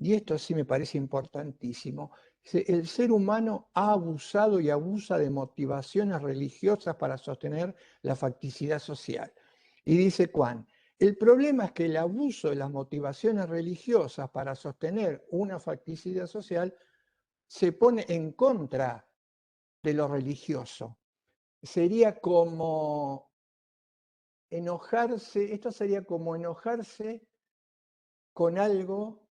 Speaker 1: y esto sí me parece importantísimo. El ser humano ha abusado y abusa de motivaciones religiosas para sostener la facticidad social. Y dice Juan, el problema es que el abuso de las motivaciones religiosas para sostener una facticidad social se pone en contra de lo religioso. Sería como enojarse, esto sería como enojarse con algo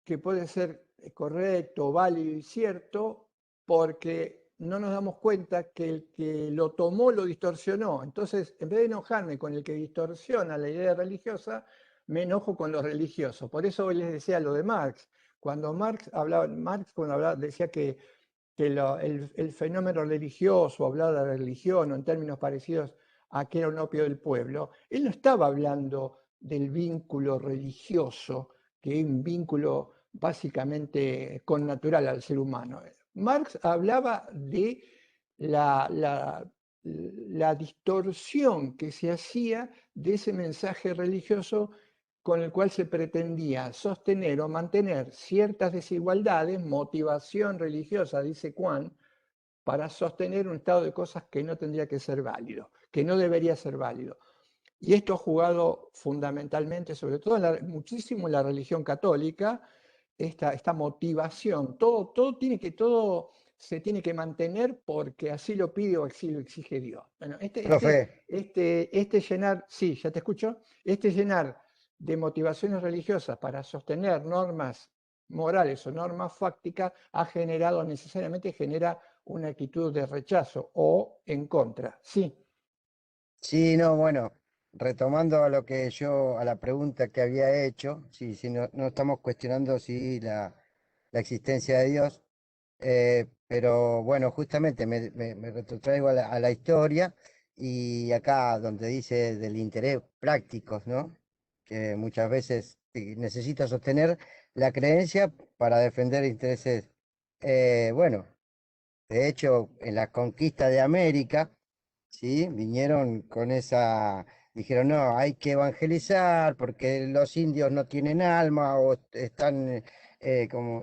Speaker 1: que puede ser correcto, válido y cierto, porque no nos damos cuenta que el que lo tomó lo distorsionó. Entonces, en vez de enojarme con el que distorsiona la idea religiosa, me enojo con los religiosos. Por eso hoy les decía lo de Marx. Cuando decía que el fenómeno religioso, hablaba de religión o en términos parecidos a que era un opio del pueblo, él no estaba hablando del vínculo religioso, que es un vínculo básicamente connatural al ser humano. Marx hablaba de la, la, la distorsión que se hacía de ese mensaje religioso con el cual se pretendía sostener o mantener ciertas desigualdades, motivación religiosa, dice Juan, para sostener un estado de cosas que no tendría que ser válido, que no debería ser válido. Y esto ha jugado fundamentalmente, sobre todo muchísimo en la religión católica, esta motivación. Todo se tiene que mantener porque así lo pide o así lo exige Dios. Bueno,
Speaker 3: Profe,
Speaker 1: este llenar, sí, ya te escucho, este llenar de motivaciones religiosas para sostener normas morales o normas fácticas ha generado, necesariamente genera una actitud de rechazo o en contra. Sí.
Speaker 3: sí, no, bueno, retomando a lo que yo, a la pregunta que había hecho, sí, sí, no, no estamos cuestionando si la existencia de Dios, pero bueno, justamente me retrotraigo a la historia y acá donde dice del interés prácticos, ¿no? Que muchas veces necesita sostener la creencia para defender intereses, bueno, de hecho, en la conquista de América, ¿sí? Vinieron con esa, dijeron, no, hay que evangelizar porque los indios no tienen alma o están como,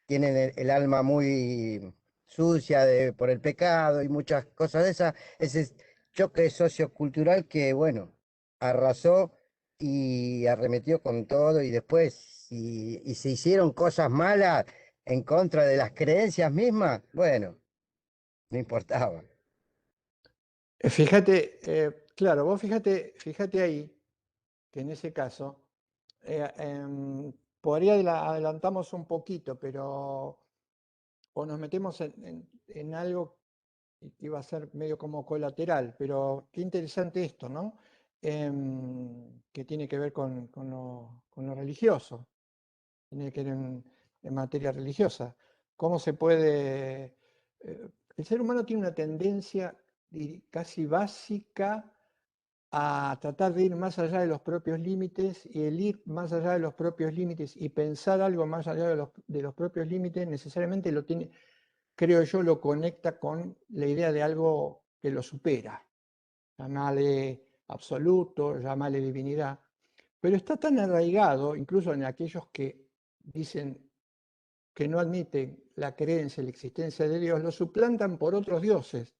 Speaker 3: tienen el alma muy sucia por el pecado y muchas cosas de esas. Ese choque sociocultural que, bueno, arrasó y arremetió con todo y después, y se hicieron cosas malas en contra de las creencias mismas, bueno, no importaba.
Speaker 1: Fíjate, claro, vos fíjate ahí que en ese caso, por ahí adelantamos un poquito, pero o nos metemos en algo que iba a ser medio como colateral, pero qué interesante esto, ¿no? Que tiene que ver con lo religioso, tiene que ver en materia religiosa. ¿Cómo se puede... el ser humano tiene una tendencia casi básica a tratar de ir más allá de los propios límites, y el ir más allá de los propios límites y pensar algo más allá de los propios límites necesariamente lo tiene, creo yo, lo conecta con la idea de algo que lo supera. Llámale absoluto, llámale divinidad, pero está tan arraigado, incluso en aquellos que dicen que no admiten la creencia en la existencia de Dios, lo suplantan por otros dioses,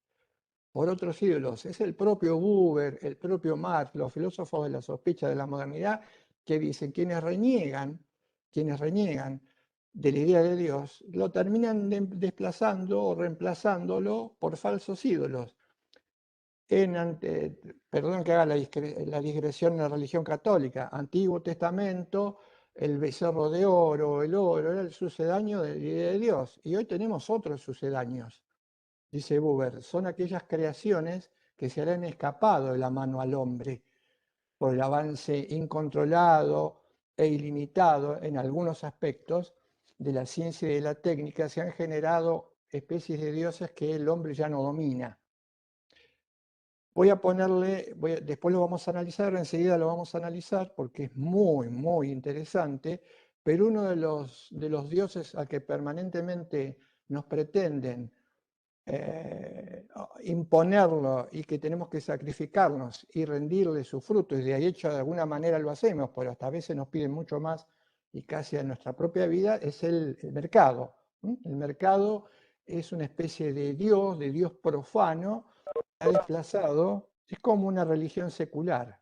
Speaker 1: por otros ídolos. Es el propio Buber, el propio Marx, los filósofos de la sospecha de la modernidad, que dicen quienes reniegan de la idea de Dios, lo terminan desplazando o reemplazándolo por falsos ídolos. Perdón que haga la digresión en la religión católica, Antiguo Testamento, el becerro de oro, el oro, era el sucedáneo de la idea de Dios. Y hoy tenemos otros sucedáneos, dice Buber, son aquellas creaciones que se le han escapado de la mano al hombre por el avance incontrolado e ilimitado en algunos aspectos de la ciencia y de la técnica. Se han generado especies de dioses que el hombre ya no domina. Voy a ponerle, después lo vamos a analizar, enseguida lo vamos a analizar porque es muy, muy interesante, pero uno de los dioses a que permanentemente nos pretenden imponerlo y que tenemos que sacrificarnos y rendirle su fruto, y de hecho de alguna manera lo hacemos, pero hasta a veces nos piden mucho más y casi a nuestra propia vida, es el mercado. El mercado es una especie de Dios profano, ha desplazado, es como una religión secular.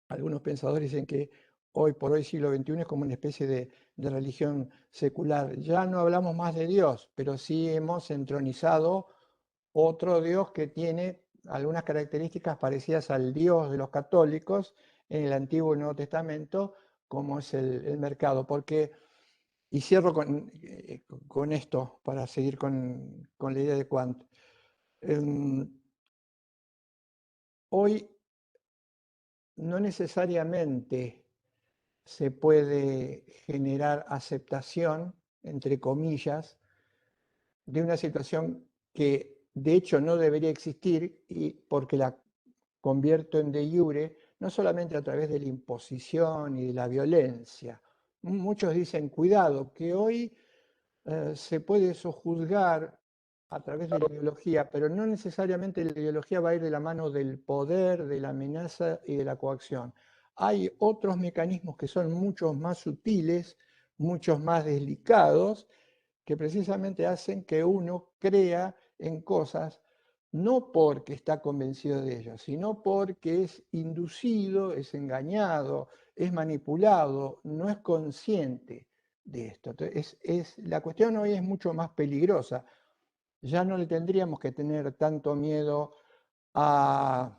Speaker 1: Algunos pensadores dicen que hoy por hoy, siglo XXI, es como una especie de religión secular. Ya no hablamos más de Dios, pero sí hemos entronizado otro Dios que tiene algunas características parecidas al Dios de los católicos en el Antiguo y Nuevo Testamento, como es el mercado. Porque, y cierro con esto para seguir con la idea de Kant. Hoy no necesariamente se puede generar aceptación, entre comillas, de una situación que de hecho no debería existir, y porque la convierto en de iure, no solamente a través de la imposición y de la violencia. Muchos dicen, cuidado, que hoy se puede sojuzgar a través de la ideología, pero no necesariamente la ideología va a ir de la mano del poder, de la amenaza y de la coacción. Hay otros mecanismos que son mucho más sutiles, muchos más delicados, que precisamente hacen que uno crea en cosas no porque está convencido de ellas, sino porque es inducido, es engañado, es manipulado, no es consciente de esto. Entonces, la cuestión hoy es mucho más peligrosa. Ya no le tendríamos que tener tanto miedo a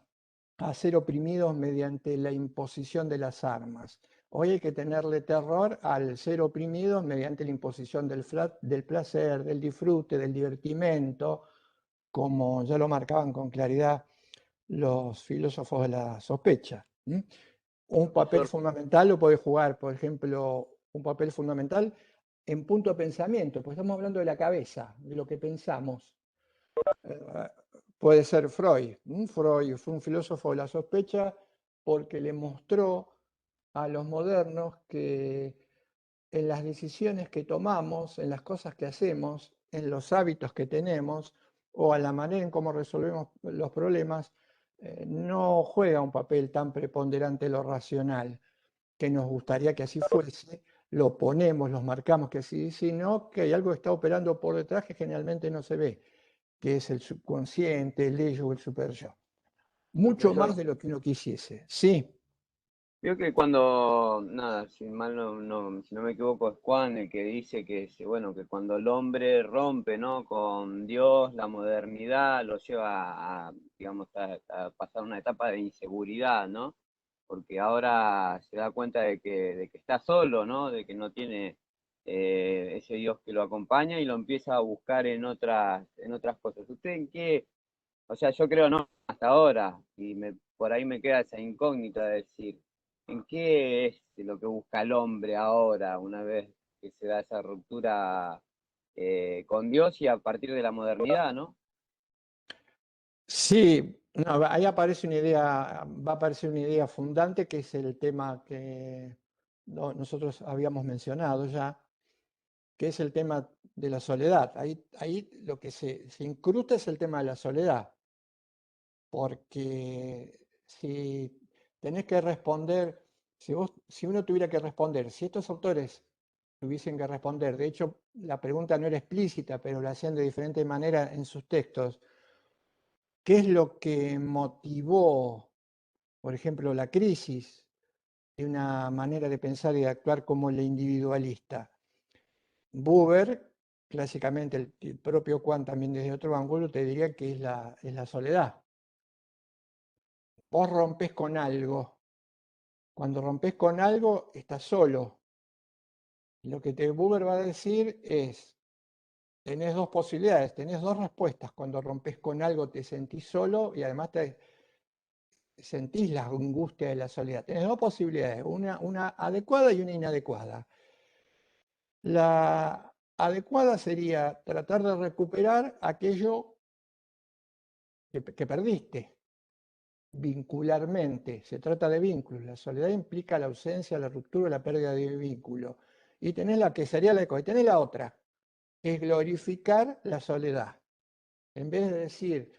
Speaker 1: ser oprimidos mediante la imposición de las armas. Hoy hay que tenerle terror al ser oprimidos mediante la imposición del placer, del disfrute, del divertimento, como ya lo marcaban con claridad los filósofos de la sospecha. Un papel fundamental lo puede jugar, por ejemplo, un papel fundamental en punto de pensamiento, pues estamos hablando de la cabeza, de lo que pensamos. Puede ser Freud. Freud fue un filósofo de la sospecha porque le mostró a los modernos que en las decisiones que tomamos, en las cosas que hacemos, en los hábitos que tenemos o a la manera en cómo resolvemos los problemas, no juega un papel tan preponderante lo racional, que nos gustaría que así fuese, lo ponemos, los marcamos que así, sino que hay algo que está operando por detrás que generalmente no se ve, que es el subconsciente, el ello o el superyo. Mucho
Speaker 4: Profesor,
Speaker 1: más de lo que uno quisiese. Sí,
Speaker 4: veo que cuando, nada, si mal si no me equivoco, es Juan el que dice que, bueno, que cuando el hombre rompe, ¿no?, con Dios, la modernidad lo lleva a, digamos, a pasar una etapa de inseguridad, ¿no? Porque ahora se da cuenta de que está solo, ¿no? De que no tiene ese Dios que lo acompaña y lo empieza a buscar en otras cosas. ¿Usted en qué? O sea, yo creo no hasta ahora, y por ahí me queda esa incógnita de decir, ¿en qué es lo que busca el hombre ahora, una vez que se da esa ruptura con Dios y a partir de la modernidad, ¿no?
Speaker 1: sí, No, ahí aparece una idea, va a aparecer una idea fundante que es el tema que nosotros habíamos mencionado ya, que es el tema de la soledad. Ahí lo que se incrusta es el tema de la soledad, porque si tenés que responder, si uno tuviera que responder, si estos autores tuviesen que responder, de hecho la pregunta no era explícita, pero la hacían de diferente manera en sus textos, ¿qué es lo que motivó, por ejemplo, la crisis de una manera de pensar y de actuar como la individualista? Buber, clásicamente el propio Kant también desde otro ángulo, te diría que es la soledad. Vos rompes con algo. Cuando rompes con algo, estás solo. Lo que Buber va a decir es, tenés dos posibilidades, tenés dos respuestas. Cuando rompes con algo te sentís solo y además te sentís la angustia de la soledad. Tenés dos posibilidades, una adecuada y una inadecuada. La adecuada sería tratar de recuperar aquello que perdiste vincularmente. Se trata de vínculos. La soledad implica la ausencia, la ruptura, la pérdida de vínculo. Y tenés la que sería la y tenés la otra, que es glorificar la soledad. En vez de decir,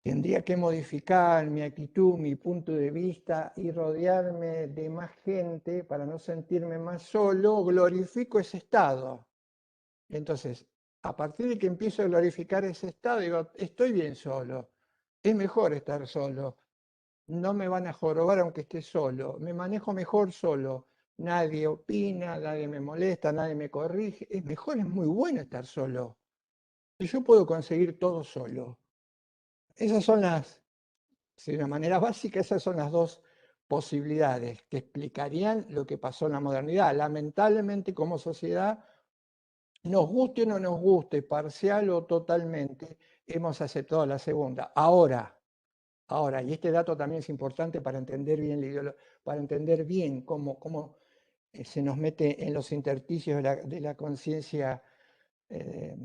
Speaker 1: tendría que modificar mi actitud, mi punto de vista y rodearme de más gente para no sentirme más solo, glorifico ese estado. Entonces, a partir de que empiezo a glorificar ese estado, digo, estoy bien solo, es mejor estar solo, no me van a jorobar aunque esté solo, me manejo mejor solo, nadie opina, nadie me molesta, nadie me corrige, es mejor, es muy bueno estar solo. Y yo puedo conseguir todo solo. Esas son de una manera básica, esas son las dos posibilidades que explicarían lo que pasó en la modernidad. Lamentablemente, como sociedad, nos guste o no nos guste, parcial o totalmente, hemos aceptado la segunda. Ahora, y este dato también es importante para entender bien para entender bien cómo se nos mete en los intersticios de la conciencia eh,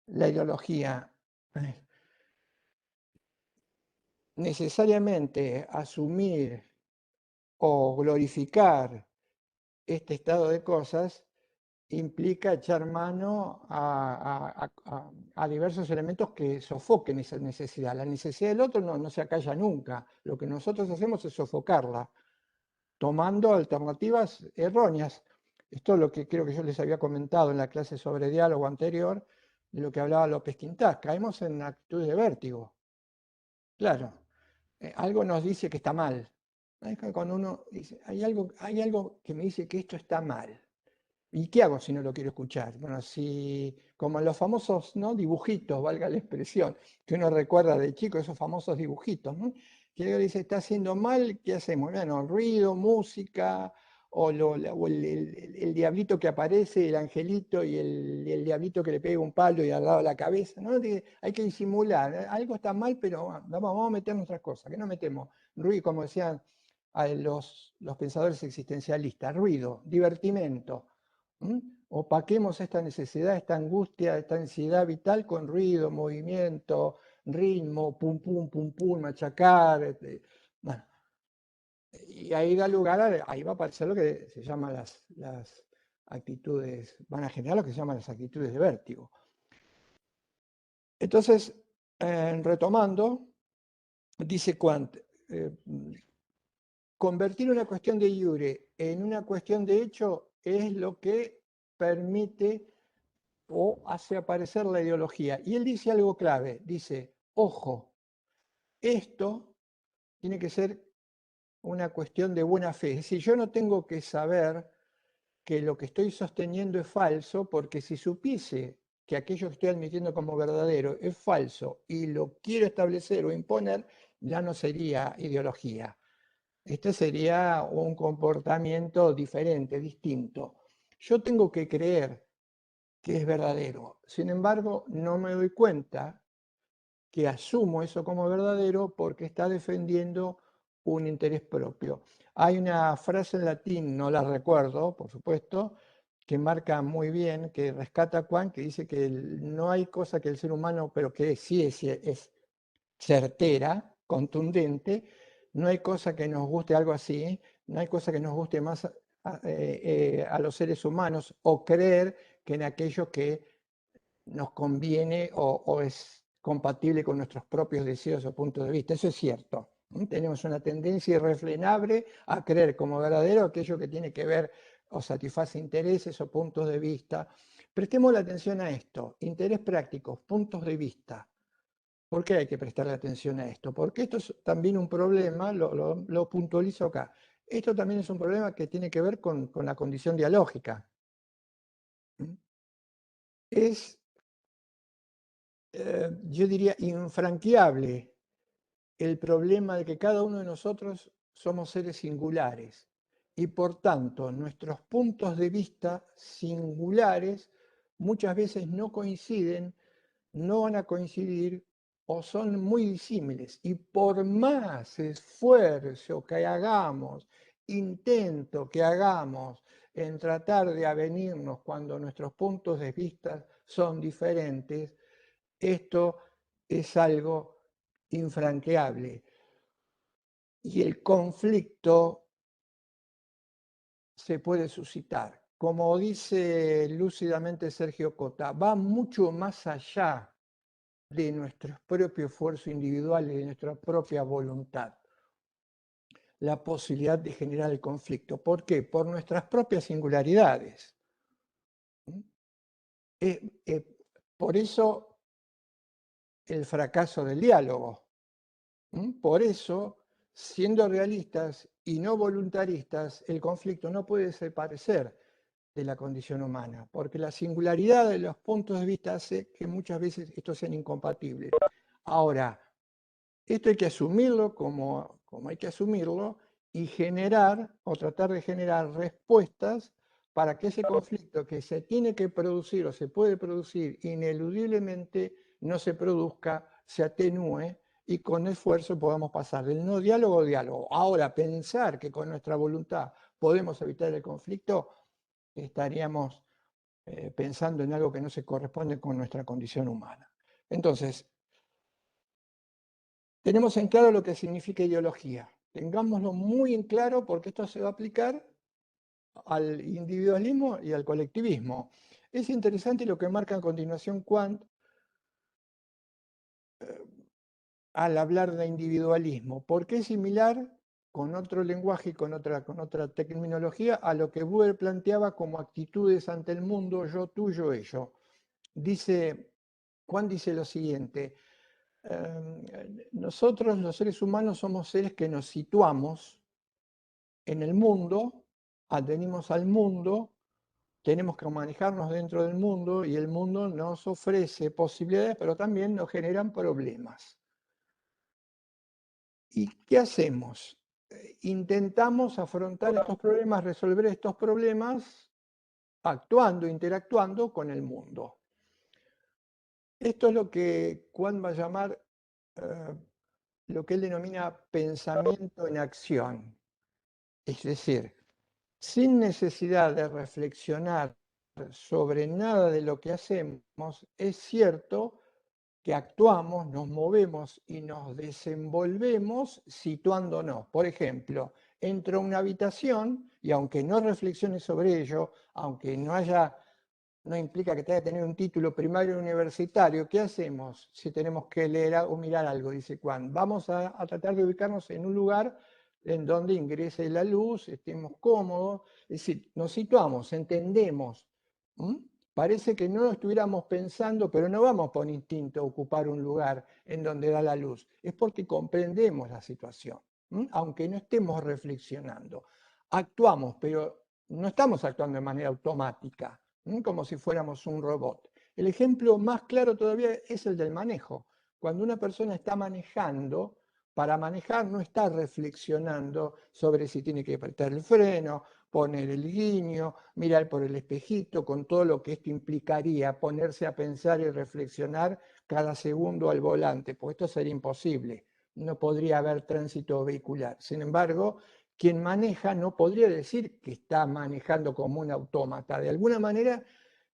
Speaker 1: la ideología. Necesariamente asumir o glorificar este estado de cosas implica echar mano a diversos elementos que sofoquen esa necesidad. La necesidad del otro no se acalla nunca. Lo que nosotros hacemos es sofocarla, tomando alternativas erróneas. Esto es lo que creo que yo les había comentado en la clase sobre diálogo anterior, de lo que hablaba López Quintás. Caemos en actitudes de vértigo. Claro, algo nos dice que está mal. Cuando uno dice, hay algo que me dice que esto está mal. ¿Y qué hago si no lo quiero escuchar? Bueno, si, como en los famosos, ¿no?, dibujitos, valga la expresión, que uno recuerda de chico, esos famosos dibujitos, ¿no? Que uno dice, está haciendo mal, ¿qué hacemos? Bueno, ruido, música, o, el diablito que aparece, el angelito y el diablito que le pega un palo y al lado de la cabeza, ¿no? Hay que disimular, algo está mal, pero vamos a meter nuestras cosas, que no metemos ruido, como decían los pensadores existencialistas, ruido, divertimento. Opaquemos esta necesidad, esta angustia, esta ansiedad vital con ruido, movimiento, ritmo, pum, pum, pum, pum, machacar. Bueno, y ahí da lugar, ahí va a aparecer lo que se llama las actitudes, van a generar lo que se llaman las actitudes de vértigo. Entonces, retomando, dice Kant, convertir una cuestión de iure en una cuestión de hecho es lo que permite o hace aparecer la ideología. Y él dice algo clave, dice, ojo, esto tiene que ser una cuestión de buena fe. Es decir, yo no tengo que saber que lo que estoy sosteniendo es falso, porque si supiese que aquello que estoy admitiendo como verdadero es falso y lo quiero establecer o imponer, ya no sería ideología. Este sería un comportamiento diferente, distinto. Yo tengo que creer que es verdadero. Sin embargo, no me doy cuenta que asumo eso como verdadero porque está defendiendo un interés propio. Hay una frase en latín, no la recuerdo, por supuesto, que marca muy bien, que rescata a Juan, que dice que no hay cosa que el ser humano, pero que sí es certera, contundente. No hay cosa que nos guste algo así, no hay cosa que nos guste más a los seres humanos, o creer que en aquello que nos conviene o es compatible con nuestros propios deseos o puntos de vista. Eso es cierto. Tenemos una tendencia irrefrenable a creer como verdadero aquello que tiene que ver o satisface intereses o puntos de vista. Prestemos la atención a esto: interés práctico, puntos de vista. ¿Por qué hay que prestarle atención a esto? Porque esto es también un problema, lo puntualizo acá. Esto también es un problema que tiene que ver con la condición dialógica. Es, yo diría, infranqueable el problema de que cada uno de nosotros somos seres singulares y por tanto nuestros puntos de vista singulares muchas veces no coinciden, no van a coincidir o son muy disímiles. Y por más esfuerzo que hagamos, intento que hagamos en tratar de avenirnos cuando nuestros puntos de vista son diferentes, esto es algo infranqueable. Y el conflicto se puede suscitar. Como dice lúcidamente Sergio Cota, va mucho más allá de nuestro propio esfuerzo individual y de nuestra propia voluntad la posibilidad de generar el conflicto. ¿Por qué? Por nuestras propias singularidades. Por eso el fracaso del diálogo. Por eso, siendo realistas y no voluntaristas, el conflicto no puede desaparecer de la condición humana, porque la singularidad de los puntos de vista hace que muchas veces estos sean incompatibles. Ahora, esto hay que asumirlo como hay que asumirlo y generar o tratar de generar respuestas para que ese conflicto que se tiene que producir o se puede producir ineludiblemente no se produzca, se atenúe y con esfuerzo podamos pasar del no diálogo al diálogo. Ahora, pensar que con nuestra voluntad podemos evitar el conflicto, estaríamos pensando en algo que no se corresponde con nuestra condición humana. Entonces, tenemos en claro lo que significa ideología. Tengámoslo muy en claro porque esto se va a aplicar al individualismo y al colectivismo. Es interesante lo que marca a continuación Kant al hablar de individualismo, porque es similar con otro lenguaje y con otra terminología a lo que Buber planteaba como actitudes ante el mundo, yo, tuyo, ello. Kant dice lo siguiente: nosotros los seres humanos somos seres que nos situamos en el mundo, advenimos al mundo, tenemos que manejarnos dentro del mundo y el mundo nos ofrece posibilidades, pero también nos generan problemas. ¿Y qué hacemos? Intentamos afrontar estos problemas, resolver estos problemas, actuando, interactuando con el mundo. Esto es lo que Kant va a llamar lo que él denomina pensamiento en acción. Es decir, sin necesidad de reflexionar sobre nada de lo que hacemos, es cierto que actuamos, nos movemos y nos desenvolvemos situándonos. Por ejemplo, entro a una habitación y aunque no reflexione sobre ello, aunque no implica que tenga que tener un título primario universitario, ¿qué hacemos si tenemos que leer o mirar algo? Dice Kant. Vamos a tratar de ubicarnos en un lugar en donde ingrese la luz, estemos cómodos, es decir, nos situamos, entendemos. Parece que no lo estuviéramos pensando, pero no vamos por instinto a ocupar un lugar en donde da la luz. Es porque comprendemos la situación, aunque no estemos reflexionando. Actuamos, pero no estamos actuando de manera automática, como si fuéramos un robot. El ejemplo más claro todavía es el del manejo. Cuando una persona está manejando, para manejar no está reflexionando sobre si tiene que apretar el freno, poner el guiño, mirar por el espejito, con todo lo que esto implicaría, ponerse a pensar y reflexionar cada segundo al volante, porque esto sería imposible, no podría haber tránsito vehicular. Sin embargo, quien maneja no podría decir que está manejando como un autómata. De alguna manera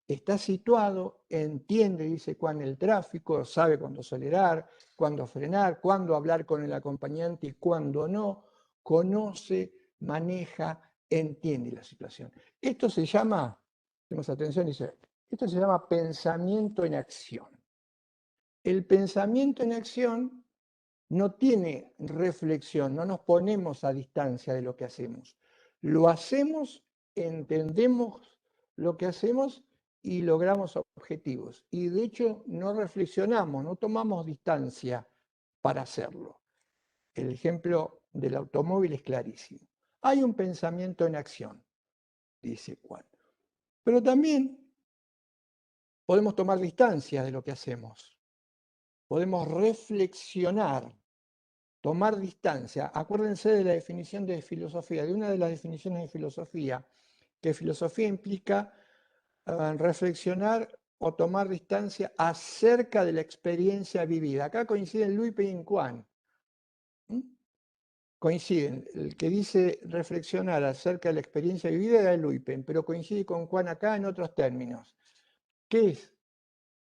Speaker 1: está situado, entiende, dice Juan, el tráfico, sabe cuándo acelerar, cuándo frenar, cuándo hablar con el acompañante y cuándo no, conoce, maneja, entiende la situación. Esto se llama, tenemos atención, dice, esto se llama pensamiento en acción. El pensamiento en acción no tiene reflexión, no nos ponemos a distancia de lo que hacemos. Lo hacemos, entendemos lo que hacemos y logramos objetivos. Y de hecho no reflexionamos, no tomamos distancia para hacerlo. El ejemplo del automóvil es clarísimo. Hay un pensamiento en acción, dice Juan. Pero también podemos tomar distancia de lo que hacemos. Podemos reflexionar, tomar distancia. Acuérdense de la definición de filosofía, de una de las definiciones de filosofía, que filosofía implica reflexionar o tomar distancia acerca de la experiencia vivida. Acá coinciden Luipe y Juan. Coinciden. El que dice reflexionar acerca de la experiencia vivida es Luipen, pero coincide con Juan acá en otros términos. ¿Qué es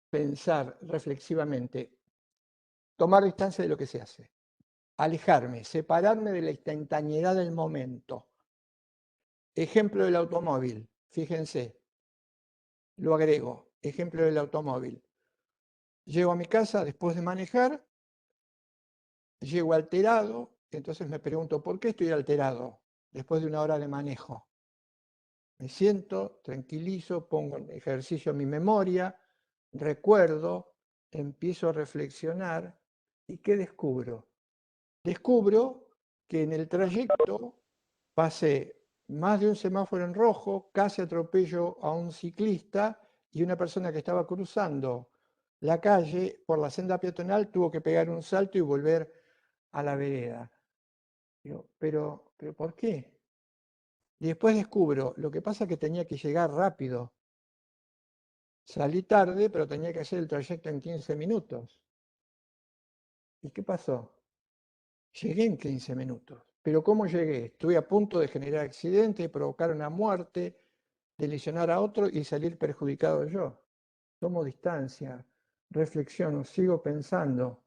Speaker 1: pensar reflexivamente? Tomar distancia de lo que se hace. Alejarme, separarme de la instantaneidad del momento. Ejemplo del automóvil, fíjense, lo agrego, ejemplo del automóvil. Llego a mi casa después de manejar, llego alterado, entonces me pregunto, ¿por qué estoy alterado después de una hora de manejo? Me siento, tranquilizo, pongo en ejercicio mi memoria, recuerdo, empiezo a reflexionar y ¿qué descubro? Descubro que en el trayecto pasé más de un semáforo en rojo, casi atropello a un ciclista y una persona que estaba cruzando la calle por la senda peatonal tuvo que pegar un salto y volver a la vereda. Digo, pero ¿por qué? Y después descubro, lo que pasa es que tenía que llegar rápido. Salí tarde, pero tenía que hacer el trayecto en 15 minutos. ¿Y qué pasó? Llegué en 15 minutos. ¿Pero cómo llegué? Estuve a punto de generar accidente, de provocar una muerte, de lesionar a otro y salir perjudicado yo. Tomo distancia, reflexiono, sigo pensando.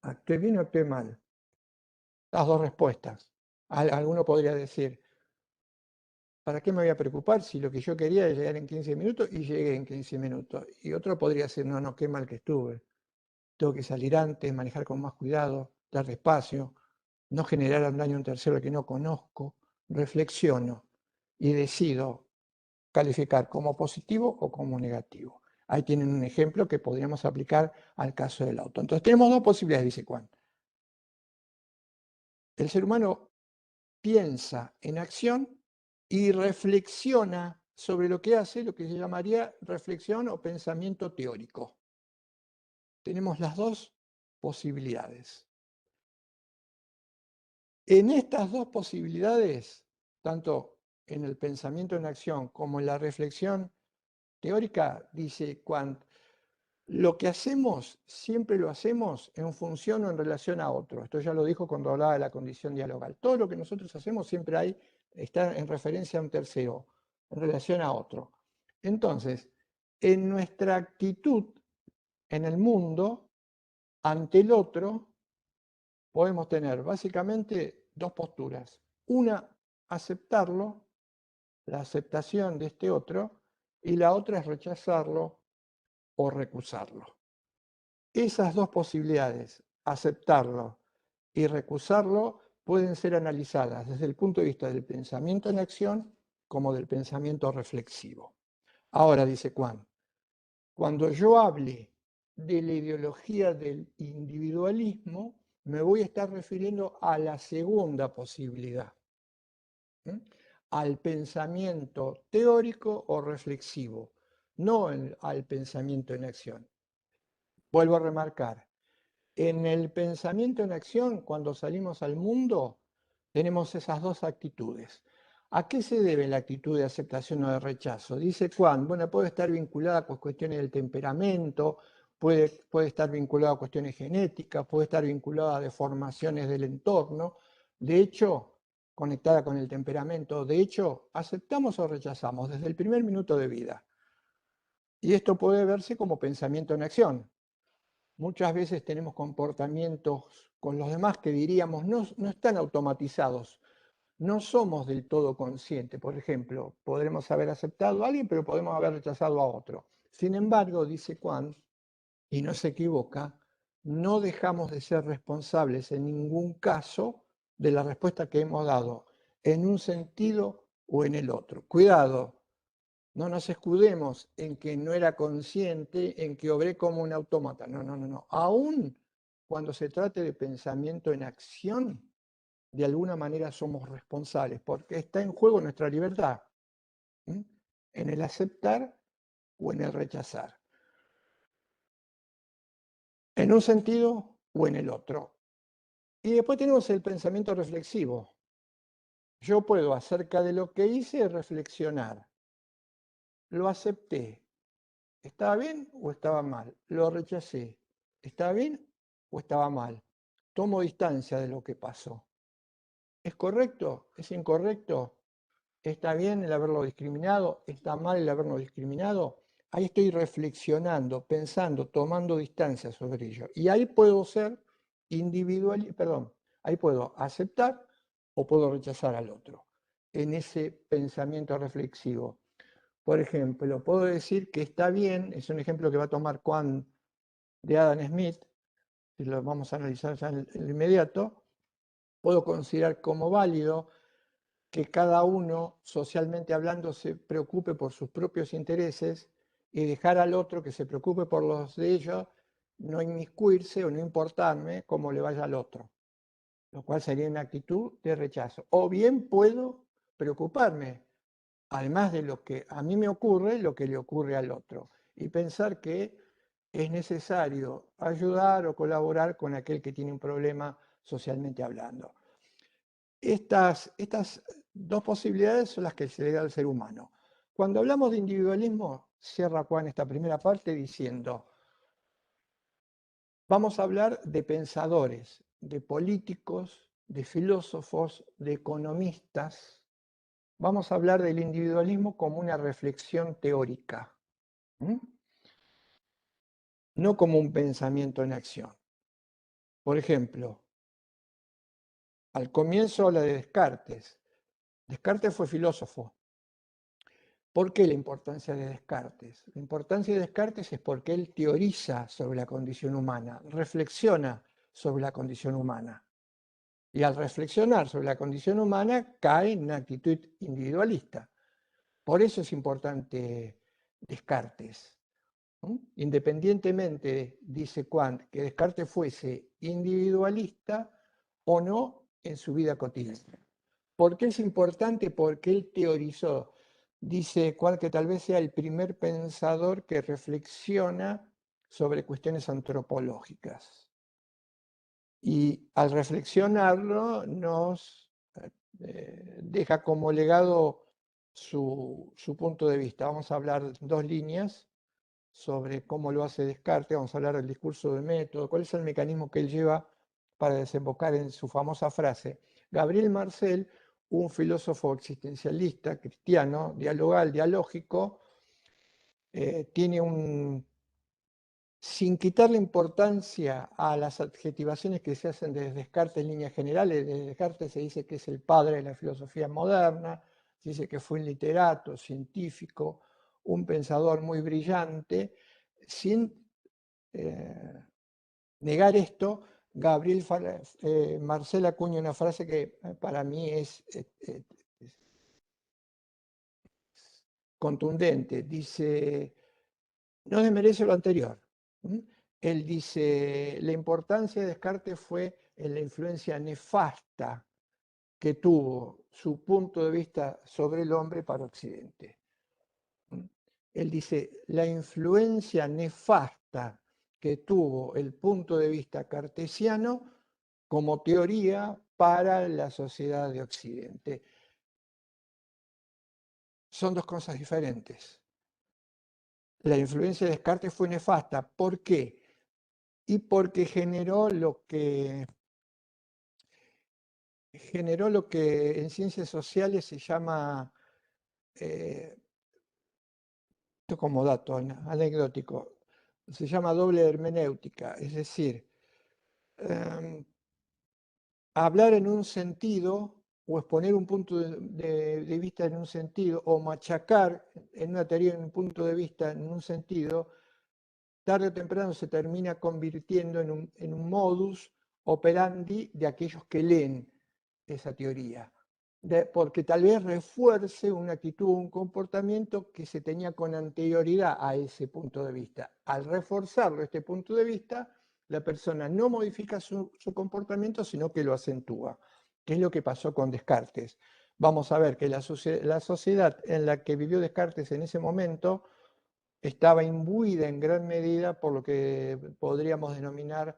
Speaker 1: ¿Actué bien o actué mal? Las dos respuestas. Alguno podría decir, ¿para qué me voy a preocupar si lo que yo quería es llegar en 15 minutos y llegué en 15 minutos? Y otro podría decir, no, qué mal que estuve. Tengo que salir antes, manejar con más cuidado, dar despacio, no generar un daño a un tercero que no conozco. Reflexiono y decido calificar como positivo o como negativo. Ahí tienen un ejemplo que podríamos aplicar al caso del auto. Entonces tenemos dos posibilidades, dice Juan. El ser humano piensa en acción y reflexiona sobre lo que hace, lo que se llamaría reflexión o pensamiento teórico. Tenemos las dos posibilidades. En estas dos posibilidades, tanto en el pensamiento en acción como en la reflexión teórica, dice Kant, lo que hacemos siempre lo hacemos en función o en relación a otro. Esto ya lo dijo cuando hablaba de la condición dialogal. Todo lo que nosotros hacemos siempre está en referencia a un tercero, en relación a otro. Entonces, en nuestra actitud en el mundo, ante el otro, podemos tener básicamente dos posturas. Una, aceptarlo, la aceptación de este otro, y la otra es rechazarlo o recusarlo. Esas dos posibilidades, aceptarlo y recusarlo, pueden ser analizadas desde el punto de vista del pensamiento en acción como del pensamiento reflexivo. Ahora, dice Juan, cuando yo hable de la ideología del individualismo, me voy a estar refiriendo a la segunda posibilidad, al pensamiento teórico o reflexivo, no al pensamiento en acción. Vuelvo a remarcar, en el pensamiento en acción, cuando salimos al mundo, tenemos esas dos actitudes. ¿A qué se debe la actitud de aceptación o de rechazo? Dice Juan, bueno, puede estar vinculada con cuestiones del temperamento, puede estar vinculada a cuestiones genéticas, puede estar vinculada a deformaciones del entorno. De hecho, conectada con el temperamento, de hecho, aceptamos o rechazamos desde el primer minuto de vida. Y esto puede verse como pensamiento en acción. Muchas veces tenemos comportamientos con los demás que diríamos no están automatizados, no somos del todo conscientes. Por ejemplo, podremos haber aceptado a alguien, pero podemos haber rechazado a otro. Sin embargo, dice Kant, y no se equivoca, no dejamos de ser responsables en ningún caso de la respuesta que hemos dado, en un sentido o en el otro. Cuidado, no nos escudemos en que no era consciente, en que obré como un autómata. No, no, no, no. Aún cuando se trate de pensamiento en acción, de alguna manera somos responsables, porque está en juego nuestra libertad, ¿sí? En el aceptar o en el rechazar, en un sentido o en el otro. Y después tenemos el pensamiento reflexivo. Yo puedo, acerca de lo que hice, reflexionar. Lo acepté. ¿Estaba bien o estaba mal? Lo rechacé. ¿Estaba bien o estaba mal? Tomo distancia de lo que pasó. ¿Es correcto? ¿Es incorrecto? ¿Está bien el haberlo discriminado? ¿Está mal el haberlo discriminado? Ahí estoy reflexionando, pensando, tomando distancia sobre ello. Y ahí puedo ser individual, perdón, ahí puedo aceptar o puedo rechazar al otro en ese pensamiento reflexivo. Por ejemplo, puedo decir que está bien, es un ejemplo que va a tomar Kant de Adam Smith, y lo vamos a analizar ya en el inmediato. Puedo considerar como válido que cada uno, socialmente hablando, se preocupe por sus propios intereses y dejar al otro que se preocupe por los de ellos, no inmiscuirse o no importarme cómo le vaya al otro, lo cual sería una actitud de rechazo. O bien puedo preocuparme, además de lo que a mí me ocurre, lo que le ocurre al otro, y pensar que es necesario ayudar o colaborar con aquel que tiene un problema socialmente hablando. Estas dos posibilidades son las que se le da al ser humano. Cuando hablamos de individualismo, cierra Juan esta primera parte diciendo, vamos a hablar de pensadores, de políticos, de filósofos, de economistas. Vamos a hablar del individualismo como una reflexión teórica, no como un pensamiento en acción. Por ejemplo, al comienzo habla de Descartes. Descartes fue filósofo. ¿Por qué la importancia de Descartes? La importancia de Descartes es porque él teoriza sobre la condición humana, reflexiona sobre la condición humana. Y al reflexionar sobre la condición humana cae en una actitud individualista. Por eso es importante Descartes. Independientemente, dice Kant, que Descartes fuese individualista o no en su vida cotidiana. ¿Por qué es importante? Porque él teorizó. Dice Kant que tal vez sea el primer pensador que reflexiona sobre cuestiones antropológicas. Y al reflexionarlo nos deja como legado su punto de vista. Vamos a hablar dos líneas sobre cómo lo hace Descartes, vamos a hablar del discurso de método, cuál es el mecanismo que él lleva para desembocar en su famosa frase. Gabriel Marcel, un filósofo existencialista, cristiano, dialogal, dialógico, tiene sin quitarle importancia a las adjetivaciones que se hacen desde Descartes en líneas generales, desde Descartes se dice que es el padre de la filosofía moderna, se dice que fue un literato, científico, un pensador muy brillante, sin negar esto, Gabriel Marcel acuña una frase que para mí es contundente. Dice, no desmerece lo anterior. Él dice, la importancia de Descartes fue en la influencia nefasta que tuvo su punto de vista sobre el hombre para Occidente. Él dice, la influencia nefasta que tuvo el punto de vista cartesiano como teoría para la sociedad de Occidente. Son dos cosas diferentes. La influencia de Descartes fue nefasta. ¿Por qué? Y porque generó lo que en ciencias sociales se llama esto como dato anecdótico, se llama doble hermenéutica, es decir, hablar en un sentido o exponer un punto de vista en un sentido o machacar en una teoría en un punto de vista en un sentido, tarde o temprano se termina convirtiendo en un modus operandi de aquellos que leen esa teoría. Porque tal vez refuerce una actitud o un comportamiento que se tenía con anterioridad a ese punto de vista. Al reforzarlo este punto de vista, la persona no modifica su comportamiento, sino que lo acentúa, que es lo que pasó con Descartes. Vamos a ver que la sociedad en la que vivió Descartes en ese momento estaba imbuida en gran medida por lo que podríamos denominar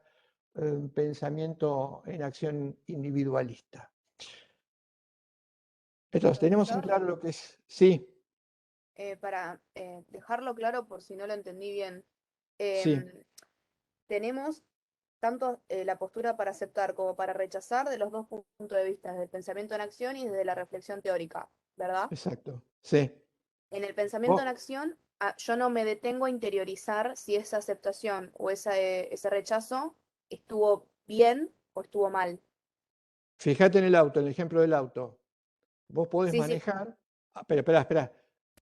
Speaker 1: pensamiento en acción individualista. Entonces, tenemos en
Speaker 5: Profesor,
Speaker 1: claro lo que es, sí,
Speaker 5: para dejarlo claro por si no lo entendí bien,
Speaker 1: sí,
Speaker 5: tenemos tanto la postura para aceptar como para rechazar de los dos puntos de vista, desde el pensamiento en acción y desde la reflexión teórica, ¿verdad?
Speaker 1: exacto, sí.
Speaker 5: En el pensamiento en
Speaker 1: Vos,
Speaker 5: acción, yo no me detengo a interiorizar si esa aceptación o ese rechazo estuvo bien o estuvo mal.
Speaker 1: fíjate en el auto, en el ejemplo del auto. Vos podés
Speaker 5: Sí, sí.
Speaker 1: manejar, espera.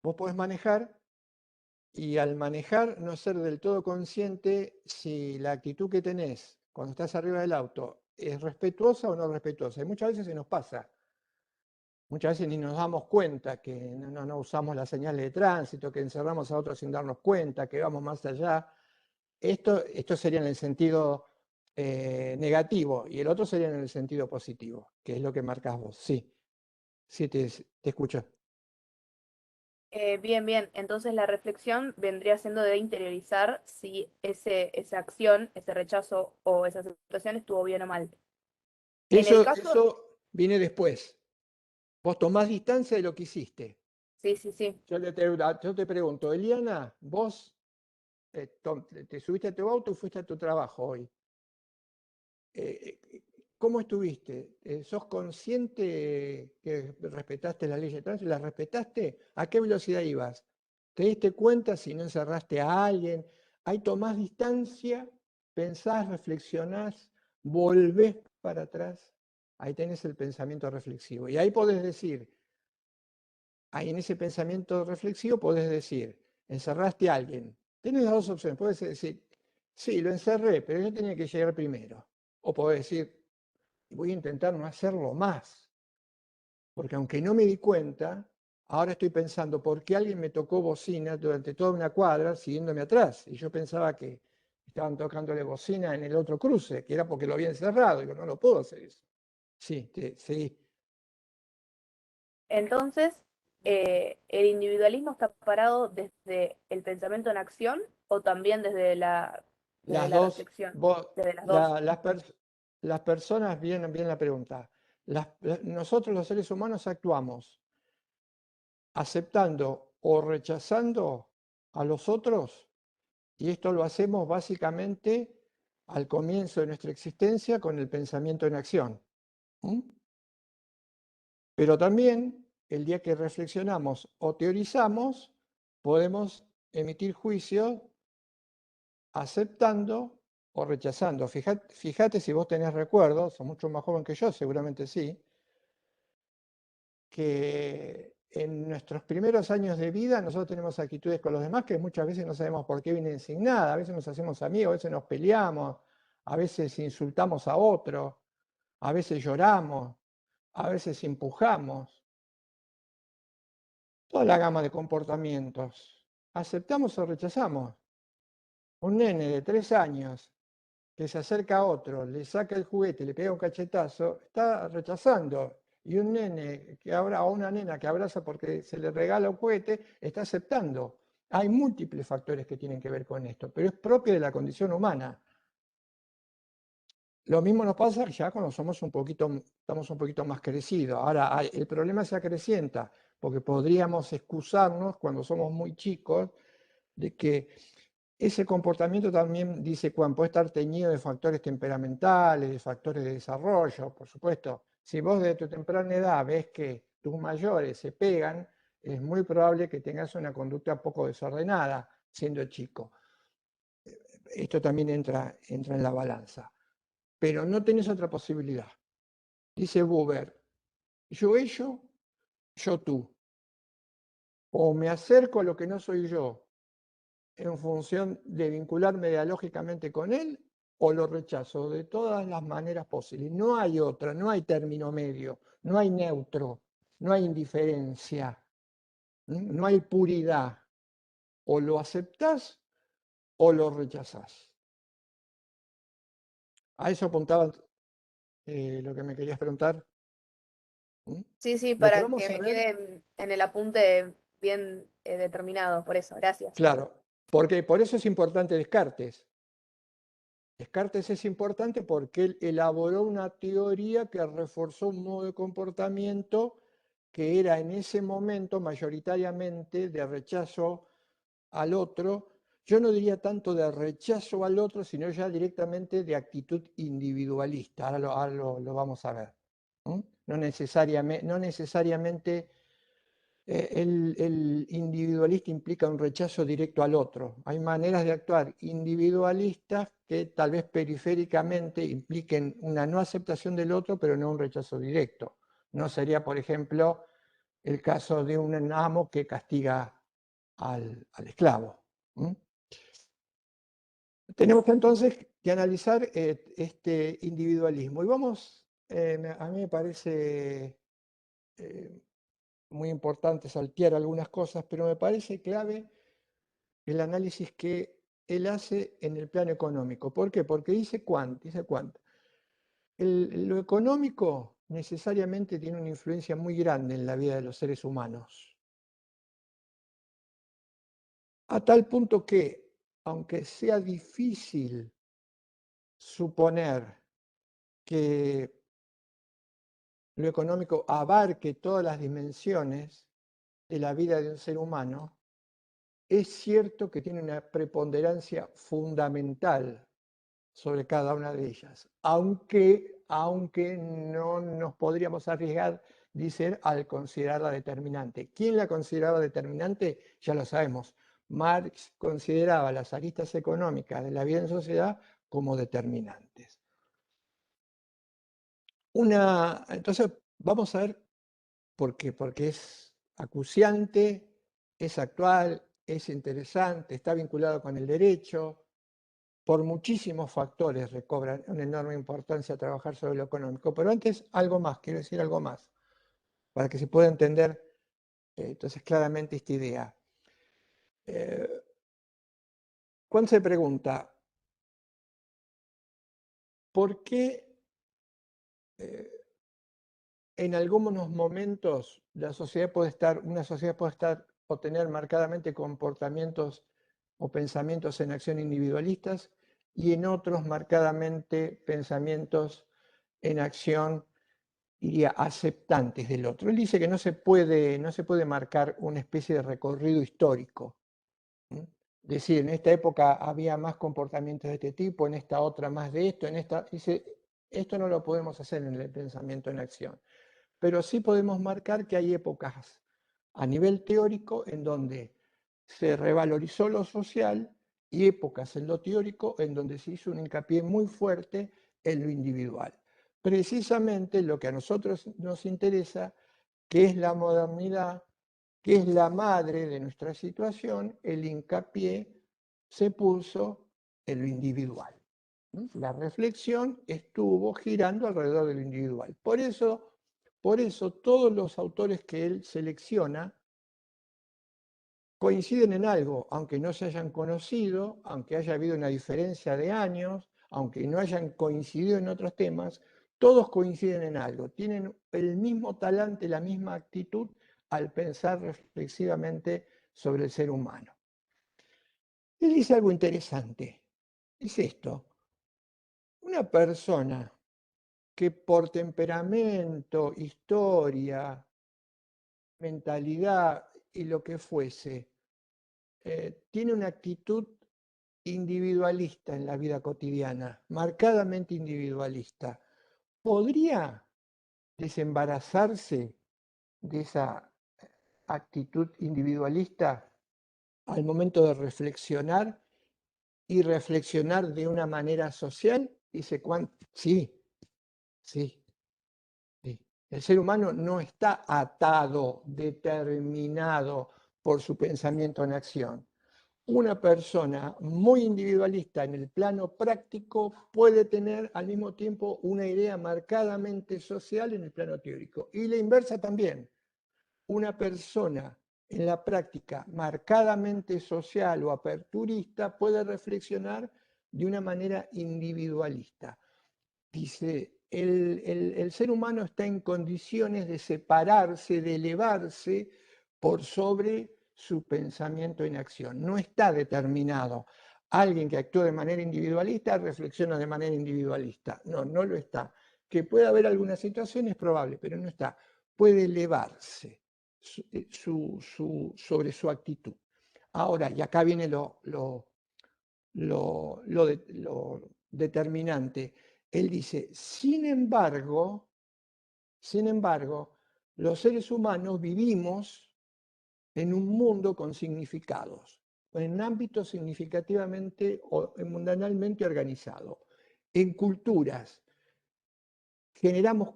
Speaker 1: Vos podés manejar y al manejar no ser del todo consciente si la actitud que tenés cuando estás arriba del auto es respetuosa o no respetuosa. Y muchas veces se nos pasa. Muchas veces ni nos damos cuenta que no usamos las señales de tránsito, que encerramos a otros sin darnos cuenta, que vamos más allá. Esto sería en el sentido negativo y el otro sería en el sentido positivo, que es lo que marcas vos. Sí, sí, te escucho.
Speaker 5: Bien, bien. Entonces la reflexión vendría siendo de interiorizar si esa acción, ese rechazo o esa situación estuvo bien o mal. En el caso,
Speaker 1: Eso viene después. Vos tomás distancia de lo que hiciste.
Speaker 5: sí, sí, sí.
Speaker 1: Yo te pregunto, Eliana, vos te subiste a tu auto y fuiste a tu trabajo hoy. ¿Cómo estuviste? ¿Sos consciente que respetaste las leyes de tránsito? ¿Las respetaste? ¿A qué velocidad ibas? ¿Te diste cuenta si no encerraste a alguien? Ahí tomás distancia, pensás, reflexionás, volvés para atrás. Ahí tenés el pensamiento reflexivo. Y ahí podés decir, ahí en ese pensamiento reflexivo podés decir, encerraste a alguien. Tenés las dos opciones. Podés decir, sí, lo encerré, pero yo tenía que llegar primero. O podés decir, voy a intentar no hacerlo más. Porque aunque no me di cuenta, ahora estoy pensando, ¿por qué alguien me tocó bocina durante toda una cuadra siguiéndome atrás? Y yo pensaba que estaban tocándole bocina en el otro cruce, que era porque lo habían cerrado. Digo, no puedo hacer eso. Sí, sí.
Speaker 5: Entonces, ¿el individualismo está parado desde el pensamiento en acción o también desde
Speaker 1: Las
Speaker 5: la
Speaker 1: dos,
Speaker 5: reflexión?
Speaker 1: vos,
Speaker 5: Desde las dos.
Speaker 1: las personas, bien la pregunta, nosotros los seres humanos actuamos aceptando o rechazando a los otros, y esto lo hacemos básicamente al comienzo de nuestra existencia con el pensamiento en acción. ¿Mm? Pero también el día que reflexionamos o teorizamos, podemos emitir juicios aceptando o rechazando. Fíjate si vos tenés recuerdos, sos mucho más joven que yo, seguramente sí, que en nuestros primeros años de vida nosotros tenemos actitudes con los demás que muchas veces no sabemos por qué vienen sin nada, a veces nos hacemos amigos, a veces nos peleamos, a veces insultamos a otro, a veces lloramos, a veces empujamos, toda la gama de comportamientos. ¿Aceptamos o rechazamos? Un nene de 3 años que se acerca a otro, le saca el juguete, le pega un cachetazo, está rechazando. Y un nene o una nena que abraza porque se le regala un juguete, está aceptando. Hay múltiples factores que tienen que ver con esto, pero es propio de la condición humana. Lo mismo nos pasa ya cuando estamos un poquito más crecidos. Ahora, el problema se acrecienta, porque podríamos excusarnos cuando somos muy chicos de que ese comportamiento también, dice Juan, puede estar teñido de factores temperamentales, de factores de desarrollo, por supuesto. Si vos de tu temprana edad ves que tus mayores se pegan, es muy probable que tengas una conducta poco desordenada siendo chico. Esto también entra en la balanza. Pero no tenés otra posibilidad. Dice Buber, yo ello, yo tú. O me acerco a lo que no soy yo en función de vincularme dialógicamente con él, o lo rechazo de todas las maneras posibles. No hay otra, no hay término medio, no hay neutro, no hay indiferencia, no hay puridad. O lo aceptás o lo rechazás. A eso apuntaba lo que me querías preguntar.
Speaker 5: Sí, sí,
Speaker 1: Lo que
Speaker 5: para
Speaker 1: vamos
Speaker 5: que
Speaker 1: a
Speaker 5: me
Speaker 1: ver,
Speaker 5: quede en el apunte bien determinado, por eso, gracias.
Speaker 1: claro, porque por eso es importante Descartes. Descartes es importante porque él elaboró una teoría que reforzó un modo de comportamiento que era en ese momento mayoritariamente de rechazo al otro. Yo no diría tanto de rechazo al otro, sino ya directamente de actitud individualista. Ahora lo vamos a ver. No necesariamente el individualista implica un rechazo directo al otro. Hay maneras de actuar individualistas que tal vez periféricamente impliquen una no aceptación del otro, pero no un rechazo directo. No sería, por ejemplo, el caso de un amo que castiga al esclavo. Tenemos que entonces que analizar este individualismo. Y vamos, a mí me parece muy importante saltear algunas cosas, pero me parece clave el análisis que él hace en el plano económico. ¿Por qué? Porque dice Kant. Lo económico necesariamente tiene una influencia muy grande en la vida de los seres humanos. A tal punto que, aunque sea difícil suponer que lo económico abarque todas las dimensiones de la vida de un ser humano, es cierto que tiene una preponderancia fundamental sobre cada una de ellas, aunque no nos podríamos arriesgar, dice, al considerarla determinante. ¿Quién la consideraba determinante? Ya lo sabemos. Marx consideraba las aristas económicas de la vida en sociedad como determinantes. Entonces, vamos a ver por qué. Porque es acuciante, es actual, es interesante, está vinculado con el derecho. Por muchísimos factores recobran una enorme importancia trabajar sobre lo económico. Pero antes, algo más, quiero decir algo más, para que se pueda entender entonces claramente esta idea. Cuando se pregunta, ¿por qué en algunos momentos una sociedad puede estar o tener marcadamente comportamientos o pensamientos en acción individualistas y en otros marcadamente pensamientos en acción, diría, aceptantes del otro? Él dice que no se puede marcar una especie de recorrido histórico. Decir, en esta época había más comportamientos de este tipo, en esta otra más de esto, dice, esto no lo podemos hacer en el pensamiento en acción. Pero sí podemos marcar que hay épocas a nivel teórico en donde se revalorizó lo social y épocas en lo teórico en donde se hizo un hincapié muy fuerte en lo individual. Precisamente lo que a nosotros nos interesa, que es la modernidad, que es la madre de nuestra situación, el hincapié se puso en lo individual. La reflexión estuvo girando alrededor de lo individual. Por eso todos los autores que él selecciona coinciden en algo, aunque no se hayan conocido, aunque haya habido una diferencia de años, aunque no hayan coincidido en otros temas, todos coinciden en algo, tienen el mismo talante, la misma actitud al pensar reflexivamente sobre el ser humano. Él dice algo interesante, dice esto: una persona que por temperamento, historia, mentalidad y lo que fuese, tiene una actitud individualista en la vida cotidiana, marcadamente individualista, ¿podría desembarazarse de esa actitud individualista al momento de reflexionar y reflexionar de una manera social? Dice Kant, sí, sí, sí. El ser humano no está atado, determinado por su pensamiento en acción. Una persona muy individualista en el plano práctico puede tener al mismo tiempo una idea marcadamente social en el plano teórico. Y la inversa también. Una persona en la práctica marcadamente social o aperturista puede reflexionar de una manera individualista. Dice, el ser humano está en condiciones de separarse, de elevarse por sobre su pensamiento en acción. No está determinado. Alguien que actúa de manera individualista reflexiona de manera individualista. No, no lo está. Que puede haber alguna situación es probable, pero no está. Puede elevarse sobre su actitud. Ahora, y acá viene lo determinante. Él dice, sin embargo, los seres humanos vivimos en un mundo con significados, en ámbitos significativamente o mundanalmente organizados, en culturas. Generamos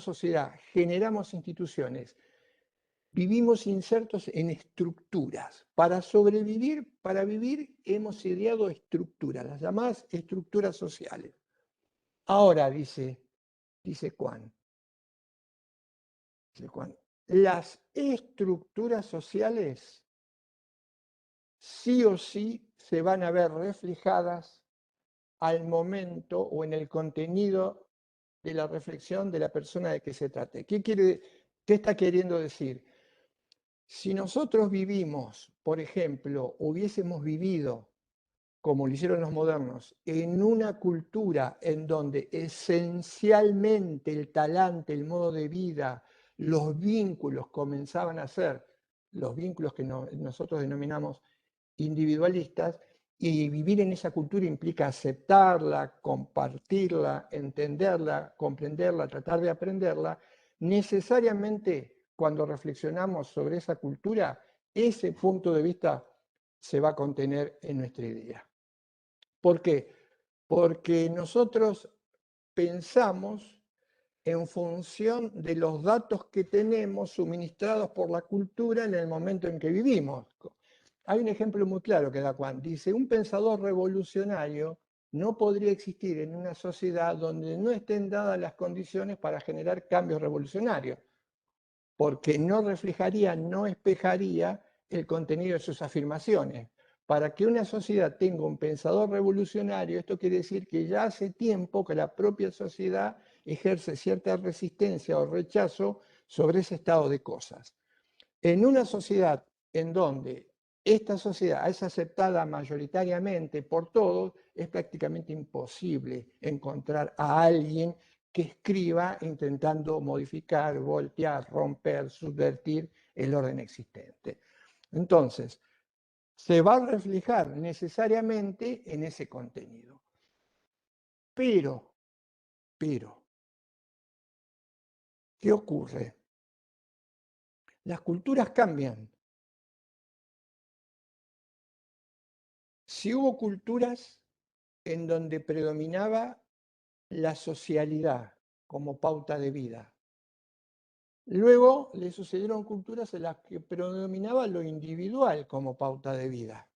Speaker 1: sociedad, generamos instituciones. Vivimos insertos en estructuras. Para sobrevivir, para vivir, hemos ideado estructuras, las llamadas estructuras sociales. Ahora, dice Kant, las estructuras sociales sí o sí se van a ver reflejadas al momento o en el contenido de la reflexión de la persona de que se trate. ¿Qué está queriendo decir? Si nosotros vivimos, por ejemplo, hubiésemos vivido, como lo hicieron los modernos, en una cultura en donde esencialmente el talante, el modo de vida, los vínculos comenzaban a ser los vínculos que nosotros denominamos individualistas, y vivir en esa cultura implica aceptarla, compartirla, entenderla, comprenderla, tratar de aprenderla, necesariamente cuando reflexionamos sobre esa cultura, ese punto de vista se va a contener en nuestra idea. ¿Por qué? Porque nosotros pensamos en función de los datos que tenemos suministrados por la cultura en el momento en que vivimos. Hay un ejemplo muy claro que da Kant. Dice, un pensador revolucionario no podría existir en una sociedad donde no estén dadas las condiciones para generar cambios revolucionarios, porque no reflejaría, no espejaría el contenido de sus afirmaciones. Para que una sociedad tenga un pensador revolucionario, esto quiere decir que ya hace tiempo que la propia sociedad ejerce cierta resistencia o rechazo sobre ese estado de cosas. En una sociedad en donde esta sociedad es aceptada mayoritariamente por todos, es prácticamente imposible encontrar a alguien que escriba intentando modificar, voltear, romper, subvertir el orden existente. Entonces, se va a reflejar necesariamente en ese contenido. Pero, ¿qué ocurre? Las culturas cambian. Si hubo culturas en donde predominaba la socialidad como pauta de vida, luego le sucedieron culturas en las que predominaba lo individual como pauta de vida.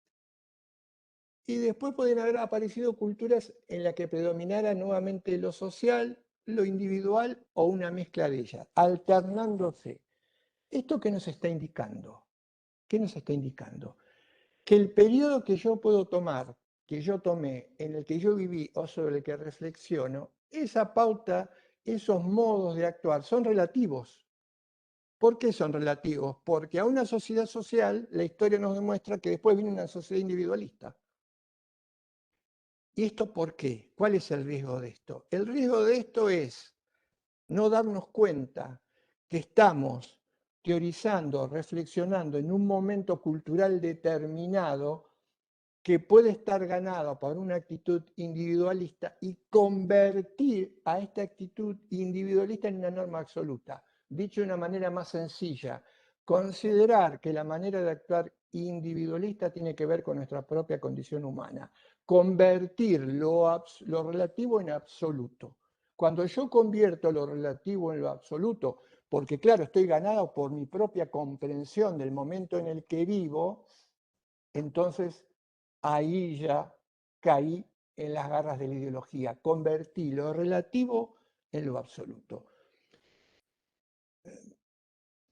Speaker 1: Y después pueden haber aparecido culturas en las que predominara nuevamente lo social, lo individual o una mezcla de ellas, alternándose. ¿Esto qué nos está indicando? ¿Qué nos está indicando? Que el periodo que yo puedo tomar, que yo tomé, en el que yo viví o sobre el que reflexiono, esa pauta, esos modos de actuar son relativos. ¿Por qué son relativos? Porque a una sociedad social, la historia nos demuestra que después viene una sociedad individualista. ¿Y esto por qué? ¿Cuál es el riesgo de esto? El riesgo de esto es no darnos cuenta que estamos teorizando, reflexionando en un momento cultural determinado que puede estar ganado por una actitud individualista y convertir a esta actitud individualista en una norma absoluta. Dicho de una manera más sencilla, considerar que la manera de actuar individualista tiene que ver con nuestra propia condición humana, convertir lo relativo en absoluto. Cuando yo convierto lo relativo en lo absoluto, porque claro, estoy ganado por mi propia comprensión del momento en el que vivo, entonces ahí ya caí en las garras de la ideología, convertí lo relativo en lo absoluto.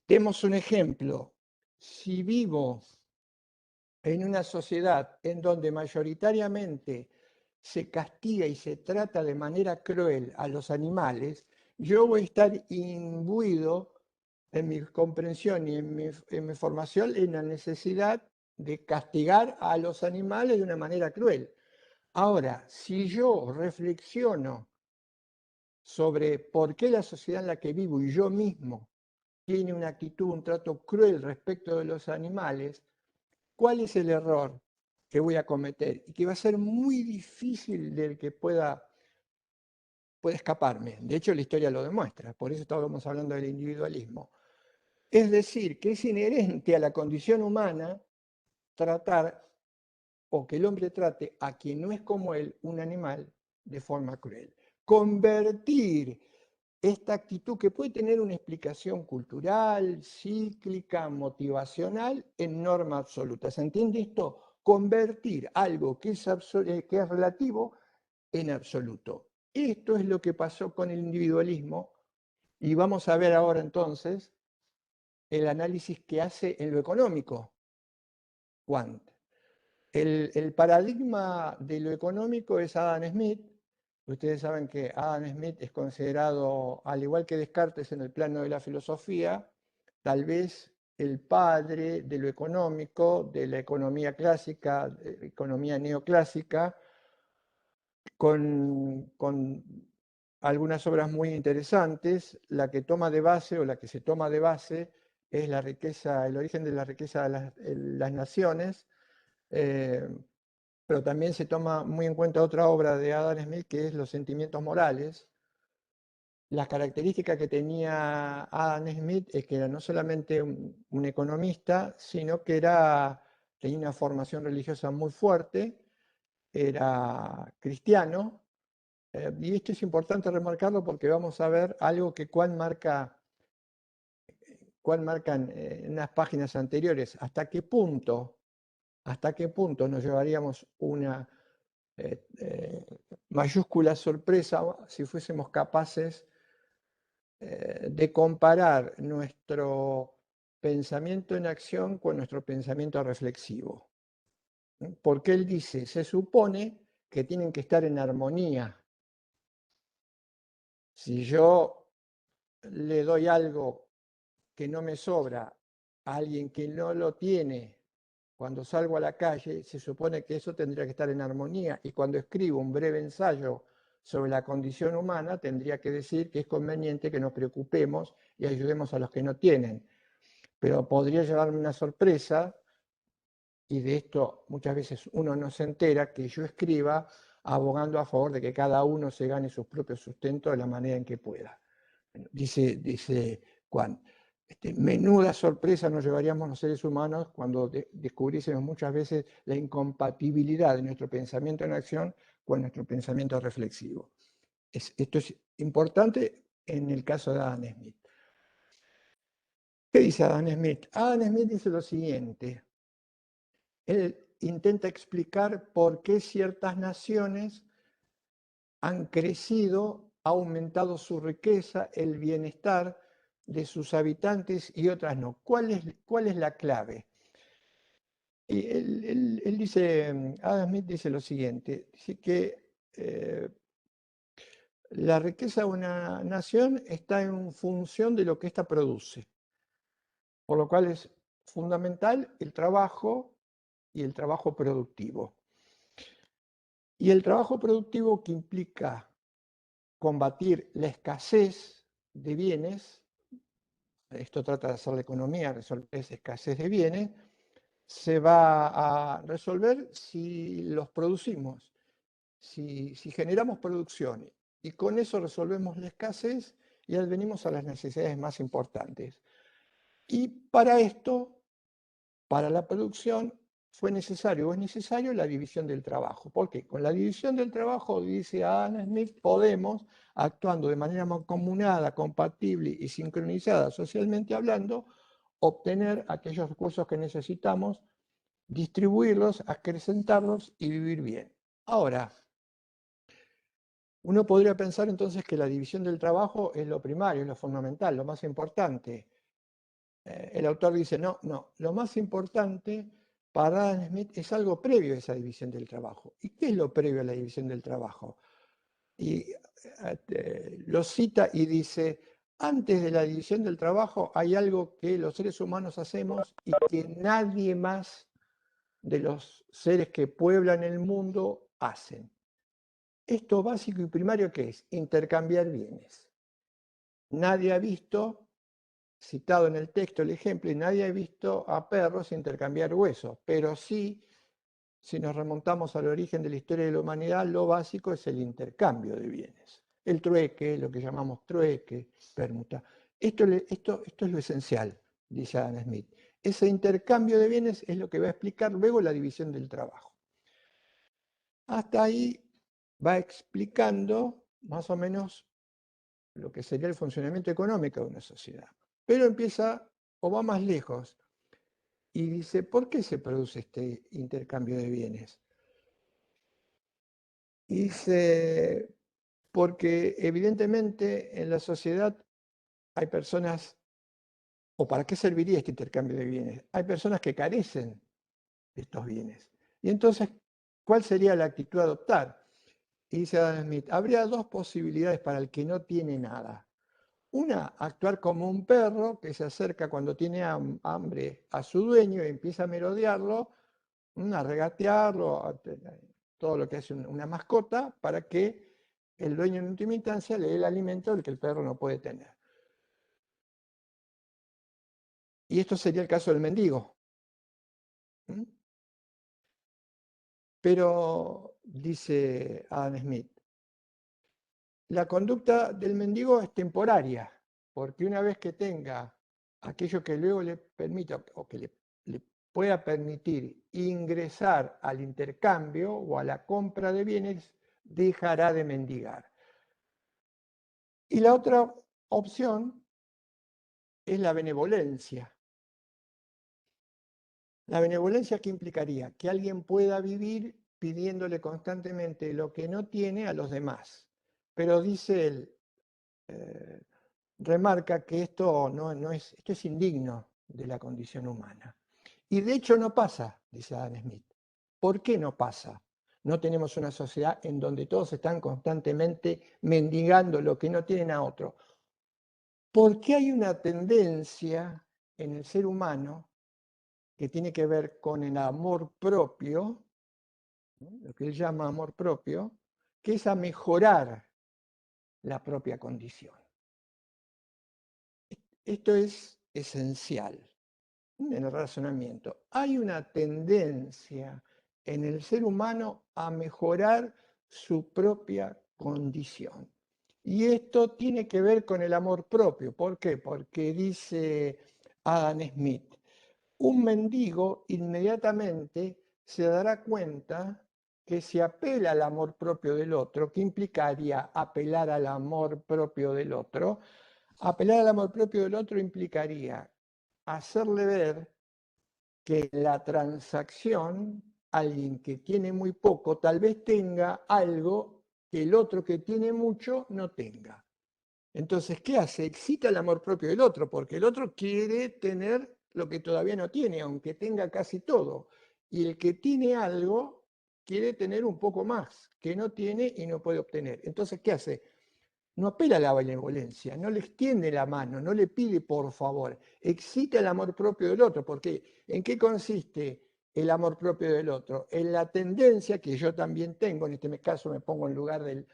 Speaker 1: Demos un ejemplo. Si vivo en una sociedad en donde mayoritariamente se castiga y se trata de manera cruel a los animales, yo voy a estar imbuido en mi comprensión y en mi formación en la necesidad de castigar a los animales de una manera cruel. Ahora, si yo reflexiono sobre por qué la sociedad en la que vivo y yo mismo tiene una actitud, un trato cruel respecto de los animales, ¿cuál es el error que voy a cometer? Y que va a ser muy difícil del que pueda escaparme. De hecho, la historia lo demuestra, por eso estábamos hablando del individualismo. Es decir, que es inherente a la condición humana tratar, o que el hombre trate a quien no es como él, un animal, de forma cruel. Convertir esta actitud, que puede tener una explicación cultural, cíclica, motivacional, en norma absoluta. ¿Se entiende esto? Convertir algo que es relativo en absoluto. Esto es lo que pasó con el individualismo, y vamos a ver ahora entonces el análisis que hace en lo económico Kant. El paradigma de lo económico es Adam Smith. Ustedes saben que Adam Smith es considerado, al igual que Descartes en el plano de la filosofía, tal vez el padre de lo económico, de la economía clásica, economía neoclásica, con algunas obras muy interesantes. La que toma de base, o la que se toma de base, es la riqueza, el origen de la riqueza de las naciones, pero también se toma muy en cuenta otra obra de Adam Smith, que es Los sentimientos morales. Las características que tenía Adam Smith es que era no solamente un economista, sino que tenía una formación religiosa muy fuerte, era cristiano, y esto es importante remarcarlo porque vamos a ver algo que Kant marca en unas páginas anteriores. ¿Hasta qué punto nos llevaríamos una mayúscula sorpresa si fuésemos capaces de comparar nuestro pensamiento en acción con nuestro pensamiento reflexivo? Porque él dice, se supone que tienen que estar en armonía. Si yo le doy algo que no me sobra a alguien que no lo tiene, cuando salgo a la calle, se supone que eso tendría que estar en armonía, y cuando escribo un breve ensayo sobre la condición humana, tendría que decir que es conveniente que nos preocupemos y ayudemos a los que no tienen. Pero podría llevarme una sorpresa, y de esto muchas veces uno no se entera, que yo escriba abogando a favor de que cada uno se gane sus propios sustentos de la manera en que pueda. Dice Kant, menuda sorpresa nos llevaríamos los seres humanos cuando descubriésemos muchas veces la incompatibilidad de nuestro pensamiento en acción con nuestro pensamiento reflexivo. Esto es importante en el caso de Adam Smith. ¿Qué dice Adam Smith? Adam Smith dice lo siguiente. Él intenta explicar por qué ciertas naciones han crecido, ha aumentado su riqueza, el bienestar de sus habitantes, y otras no. ¿Cuál es la clave? Y él dice, Adam Smith dice lo siguiente, dice que la riqueza de una nación está en función de lo que ésta produce, por lo cual es fundamental el trabajo y el trabajo productivo. Y el trabajo productivo, que implica combatir la escasez de bienes, esto trata de hacer la economía, resolver esa escasez de bienes, se va a resolver si los producimos, si generamos producción, y con eso resolvemos la escasez y advenimos a las necesidades más importantes. Y para esto, para la producción, fue necesario o es necesario la división del trabajo. ¿Por qué? Con la división del trabajo, dice Adam Smith, podemos, actuando de manera mancomunada, compatible y sincronizada socialmente hablando, obtener aquellos recursos que necesitamos, distribuirlos, acrecentarlos y vivir bien. Ahora, uno podría pensar entonces que la división del trabajo es lo primario, es lo fundamental, lo más importante. El autor dice, no, lo más importante para Adam Smith es algo previo a esa división del trabajo. ¿Y qué es lo previo a la división del trabajo? Y lo cita y dice, antes de la división del trabajo hay algo que los seres humanos hacemos y que nadie más de los seres que pueblan el mundo hacen. Esto básico y primario, ¿qué es? Intercambiar bienes. Nadie ha visto, citado en el texto el ejemplo, y nadie ha visto a perros intercambiar huesos, pero sí, si nos remontamos al origen de la historia de la humanidad, lo básico es el intercambio de bienes. El trueque, lo que llamamos trueque, permuta. Esto es lo esencial, dice Adam Smith. Ese intercambio de bienes es lo que va a explicar luego la división del trabajo. Hasta ahí va explicando más o menos lo que sería el funcionamiento económico de una sociedad. Pero empieza o va más lejos y dice, ¿por qué se produce este intercambio de bienes? Y dice, porque evidentemente en la sociedad hay personas, o ¿para qué serviría este intercambio de bienes? Hay personas que carecen de estos bienes. Y entonces, ¿cuál sería la actitud a adoptar? Y dice Adam Smith, habría dos posibilidades para el que no tiene nada. Una, actuar como un perro que se acerca cuando tiene hambre a su dueño y empieza a merodearlo, a regatearlo, todo lo que hace una mascota, para que el dueño en última instancia le dé el alimento del que el perro no puede tener. Y esto sería el caso del mendigo. Pero, dice Adam Smith, la conducta del mendigo es temporaria, porque una vez que tenga aquello que luego le permita o que le pueda permitir ingresar al intercambio o a la compra de bienes, dejará de mendigar. Y la otra opción es la benevolencia. La benevolencia, ¿qué implicaría? Que alguien pueda vivir pidiéndole constantemente lo que no tiene a los demás. Pero dice él, remarca que esto es indigno de la condición humana. Y de hecho no pasa, dice Adam Smith. ¿Por qué no pasa? No tenemos una sociedad en donde todos están constantemente mendigando lo que no tienen a otro. Porque hay una tendencia en el ser humano que tiene que ver con el amor propio, ¿no? Lo que él llama amor propio, que es a mejorar la propia condición. Esto es esencial en el razonamiento. Hay una tendencia en el ser humano a mejorar su propia condición. Y esto tiene que ver con el amor propio. ¿Por qué? Porque dice Adam Smith, un mendigo inmediatamente se dará cuenta que si apela al amor propio del otro, ¿qué implicaría apelar al amor propio del otro? Apelar al amor propio del otro implicaría hacerle ver que la transacción, alguien que tiene muy poco, tal vez tenga algo que el otro que tiene mucho no tenga. Entonces, ¿qué hace? Excita el amor propio del otro, porque el otro quiere tener lo que todavía no tiene, aunque tenga casi todo. Y el que tiene algo quiere tener un poco más, que no tiene y no puede obtener. Entonces, ¿qué hace? No apela a la benevolencia, no le extiende la mano, no le pide por favor, excita el amor propio del otro, porque ¿en qué consiste el amor propio del otro? En la tendencia que yo también tengo, en este caso me pongo en lugar del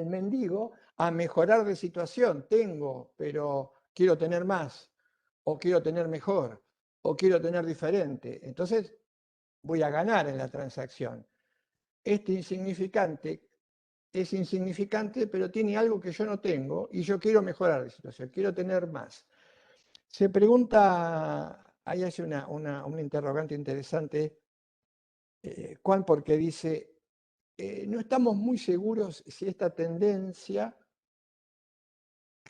Speaker 1: mendigo, a mejorar de situación. Tengo, pero quiero tener más, o quiero tener mejor, o quiero tener diferente. Entonces voy a ganar en la transacción. Este insignificante es insignificante, pero tiene algo que yo no tengo y yo quiero mejorar la situación, quiero tener más. Se pregunta, ahí hace una interrogante interesante, Juan, porque dice, no estamos muy seguros si esta tendencia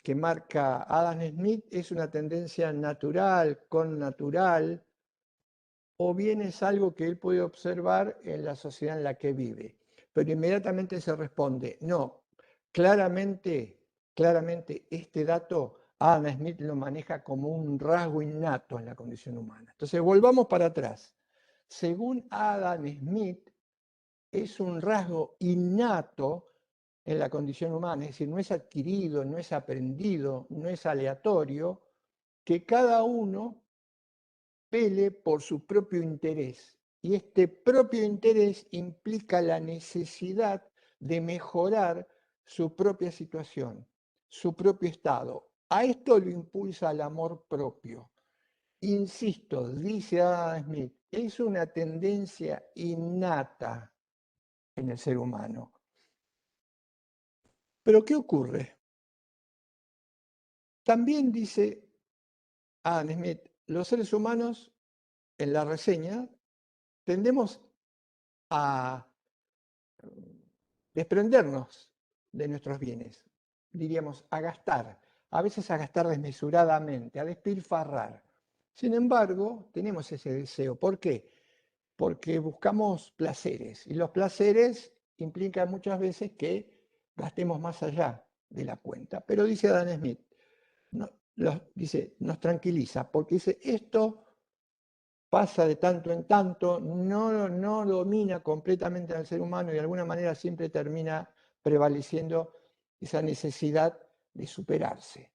Speaker 1: que marca Adam Smith es una tendencia natural, connatural, o bien es algo que él puede observar en la sociedad en la que vive. Pero inmediatamente se responde, no, claramente este dato Adam Smith lo maneja como un rasgo innato en la condición humana. Entonces volvamos para atrás. Según Adam Smith, es un rasgo innato en la condición humana, es decir, no es adquirido, no es aprendido, no es aleatorio, que cada uno pele por su propio interés. Y este propio interés implica la necesidad de mejorar su propia situación, su propio estado. A esto lo impulsa el amor propio. Insisto, dice Adam Smith, es una tendencia innata en el ser humano. Pero ¿qué ocurre? También dice Adam Smith, los seres humanos, en la reseña, tendemos a desprendernos de nuestros bienes, diríamos, a veces a gastar desmesuradamente, a despilfarrar. Sin embargo, tenemos ese deseo. ¿Por qué? Porque buscamos placeres y los placeres implican muchas veces que gastemos más allá de la cuenta. Pero dice Adam Smith, dice, nos tranquiliza, porque dice, esto pasa de tanto en tanto, no domina completamente al ser humano y de alguna manera siempre termina prevaleciendo esa necesidad de superarse.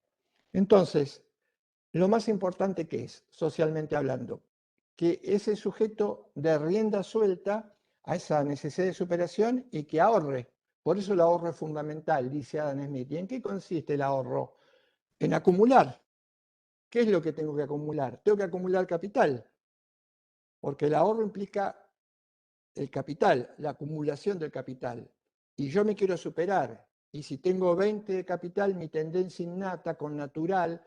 Speaker 1: Entonces, lo más importante que es, socialmente hablando, que ese sujeto dé rienda suelta a esa necesidad de superación y que ahorre. Por eso el ahorro es fundamental, dice Adam Smith. ¿Y en qué consiste el ahorro? En acumular. ¿Qué es lo que tengo que acumular? Tengo que acumular capital, porque el ahorro implica el capital, la acumulación del capital. Y yo me quiero superar. Y si tengo 20 de capital, mi tendencia innata, con natural,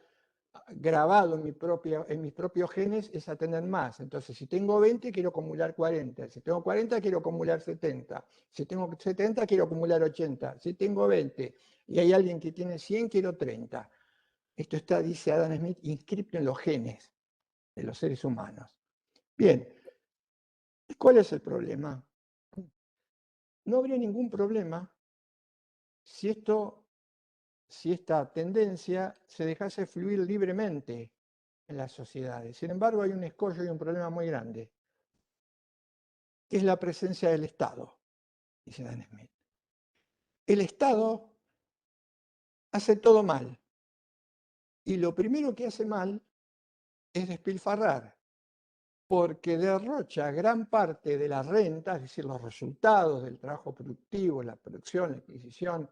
Speaker 1: grabado en mis propios genes, es a tener más. Entonces, si tengo 20, quiero acumular 40. Si tengo 40, quiero acumular 70. Si tengo 70, quiero acumular 80. Si tengo 20 y hay alguien que tiene 100, quiero 30. Esto está, dice Adam Smith, inscrito en los genes de los seres humanos. Bien, ¿cuál es el problema? No habría ningún problema si esta tendencia se dejase fluir libremente en las sociedades. Sin embargo, hay un escollo y un problema muy grande, que es la presencia del Estado, dice Dan Smith. El Estado hace todo mal, y lo primero que hace mal es despilfarrar, porque derrocha gran parte de la renta, es decir, los resultados del trabajo productivo, la producción, la adquisición,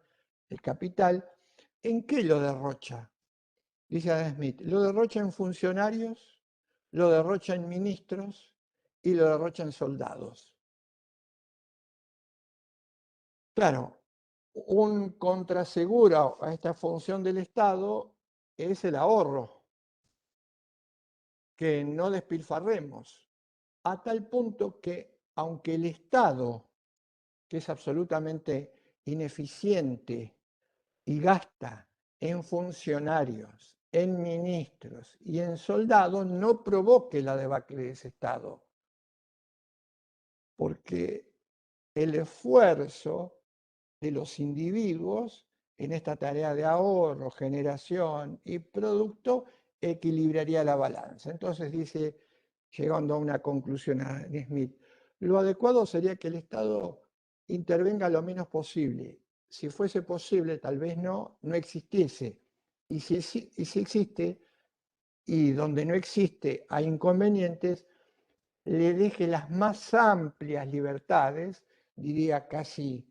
Speaker 1: el capital. ¿En qué lo derrocha? Dice Adam Smith, lo derrocha en funcionarios, lo derrocha en ministros y lo derrocha en soldados. Claro, un contraseguro a esta función del Estado es el ahorro, que no despilfarremos, a tal punto que aunque el Estado, que es absolutamente ineficiente y gasta en funcionarios, en ministros y en soldados, no provoque la debacle de ese Estado. Porque el esfuerzo de los individuos en esta tarea de ahorro, generación y producto equilibraría la balanza. Entonces dice, llegando a una conclusión a Smith, lo adecuado sería que el Estado intervenga lo menos posible. Si fuese posible, tal vez no existiese. Y si existe, y donde no existe hay inconvenientes, le deje las más amplias libertades, diría casi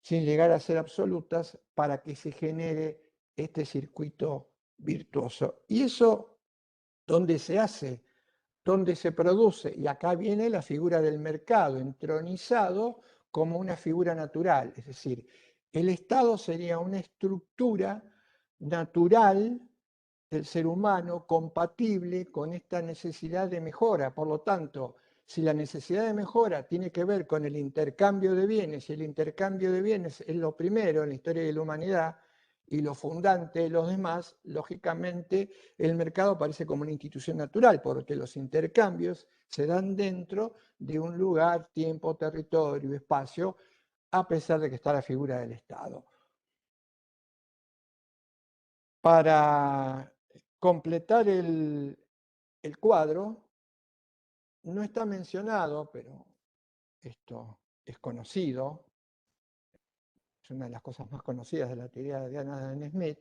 Speaker 1: sin llegar a ser absolutas, para que se genere este circuito virtuoso. Y eso, ¿dónde se hace? ¿Dónde se produce? Y acá viene la figura del mercado entronizado como una figura natural, es decir, el Estado sería una estructura natural del ser humano compatible con esta necesidad de mejora. Por lo tanto, si la necesidad de mejora tiene que ver con el intercambio de bienes, y el intercambio de bienes es lo primero en la historia de la humanidad y lo fundante de los demás, lógicamente el mercado aparece como una institución natural, porque los intercambios se dan dentro de un lugar, tiempo, territorio, espacio, a pesar de que está la figura del Estado. Para completar el cuadro, no está mencionado, pero esto es conocido, es una de las cosas más conocidas de la teoría de Adam Smith.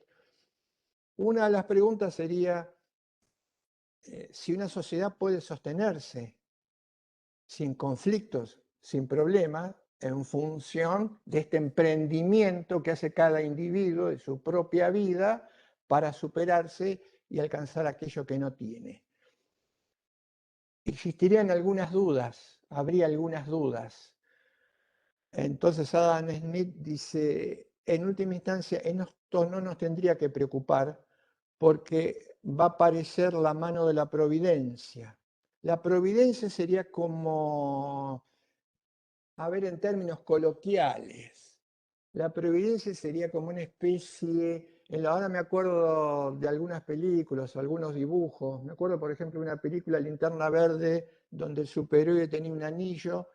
Speaker 1: Una de las preguntas sería si una sociedad puede sostenerse sin conflictos, sin problemas, en función de este emprendimiento que hace cada individuo de su propia vida para superarse y alcanzar aquello que no tiene. Existirían algunas dudas, habría algunas dudas. Entonces Adam Smith dice, en última instancia, esto no nos tendría que preocupar porque va a aparecer la mano de la providencia. La providencia sería como, a ver, en términos coloquiales, la providencia sería como una especie, ahora me acuerdo de algunas películas o algunos dibujos, me acuerdo por ejemplo de una película Linterna Verde, donde el superhéroe tenía un anillo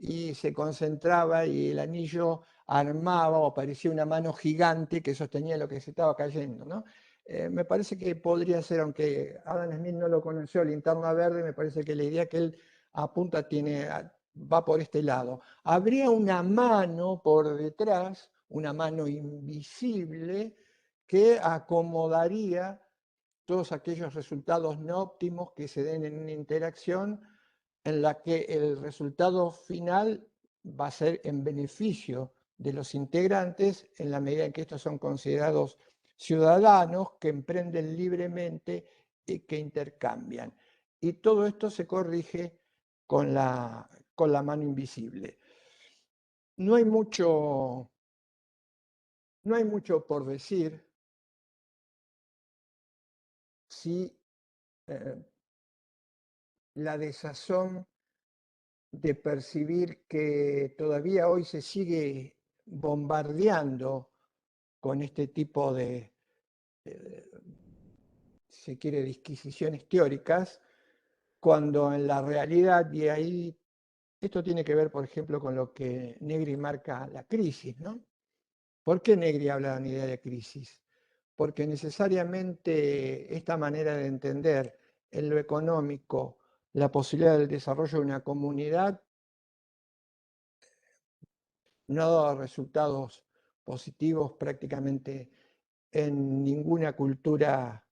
Speaker 1: y se concentraba y el anillo armaba o parecía una mano gigante que sostenía lo que se estaba cayendo, ¿no? Me parece que podría ser, aunque Adam Smith no lo conoció, Linterna Verde, me parece que la idea que él apunta va por este lado. Habría una mano por detrás, una mano invisible, que acomodaría todos aquellos resultados no óptimos que se den en una interacción en la que el resultado final va a ser en beneficio de los integrantes en la medida en que estos son considerados ciudadanos que emprenden libremente y que intercambian. Y todo esto se corrige con la mano invisible. No hay mucho por decir si la desazón de percibir que todavía hoy se sigue bombardeando con este tipo de, si se quiere, disquisiciones teóricas, cuando en la realidad, y ahí esto tiene que ver, por ejemplo, con lo que Negri marca la crisis, ¿no? ¿Por qué Negri habla de una idea de crisis? Porque necesariamente esta manera de entender en lo económico la posibilidad del desarrollo de una comunidad no ha dado resultados positivos prácticamente en ninguna cultura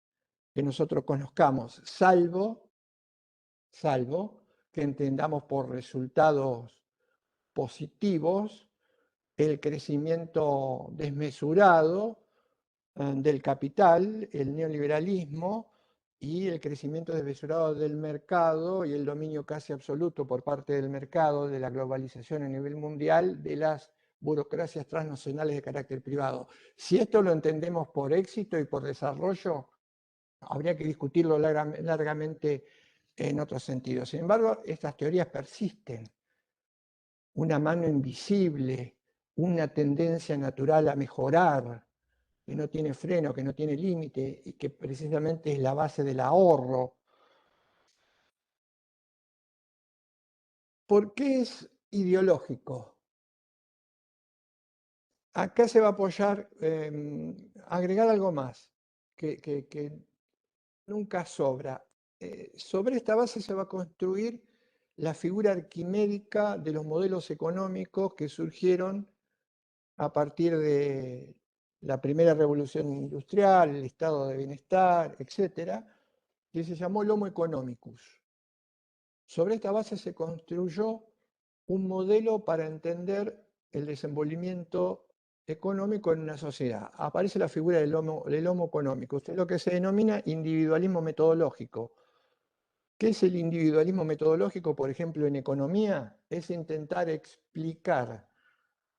Speaker 1: que nosotros conozcamos, salvo que entendamos por resultados positivos el crecimiento desmesurado del capital, el neoliberalismo y el crecimiento desmesurado del mercado y el dominio casi absoluto por parte del mercado, de la globalización a nivel mundial, de las burocracias transnacionales de carácter privado. Si esto lo entendemos por éxito y por desarrollo, habría que discutirlo largamente en otros sentidos. Sin embargo, estas teorías persisten. Una mano invisible, una tendencia natural a mejorar, que no tiene freno, que no tiene límite y que precisamente es la base del ahorro. ¿Por qué es ideológico? Acá se va a apoyar, agregar algo más, que nunca sobra. Sobre esta base se va a construir la figura arquimédica de los modelos económicos que surgieron a partir de la primera revolución industrial, el estado de bienestar, etcétera, que se llamó el Homo economicus. Sobre esta base se construyó un modelo para entender el desenvolvimiento económico en una sociedad. Aparece la figura del homo económico, lo que se denomina individualismo metodológico. ¿Qué es el individualismo metodológico, por ejemplo, en economía? Es intentar explicar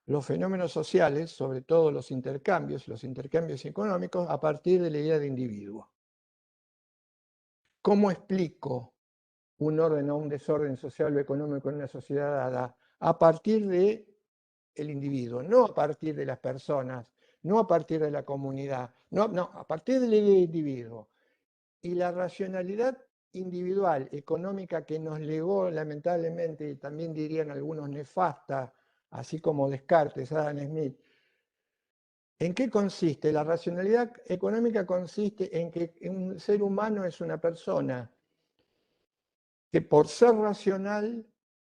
Speaker 1: los fenómenos sociales, sobre todo los intercambios económicos, a partir de la idea de individuo. ¿Cómo explico un orden o un desorden social o económico en una sociedad dada? A partir del individuo, no a partir de las personas, no a partir de la comunidad, no, a partir del individuo. Y la racionalidad individual, económica, que nos legó lamentablemente, y también dirían algunos nefasta, así como Descartes, Adam Smith, ¿en qué consiste? La racionalidad económica consiste en que un ser humano es una persona que por ser racional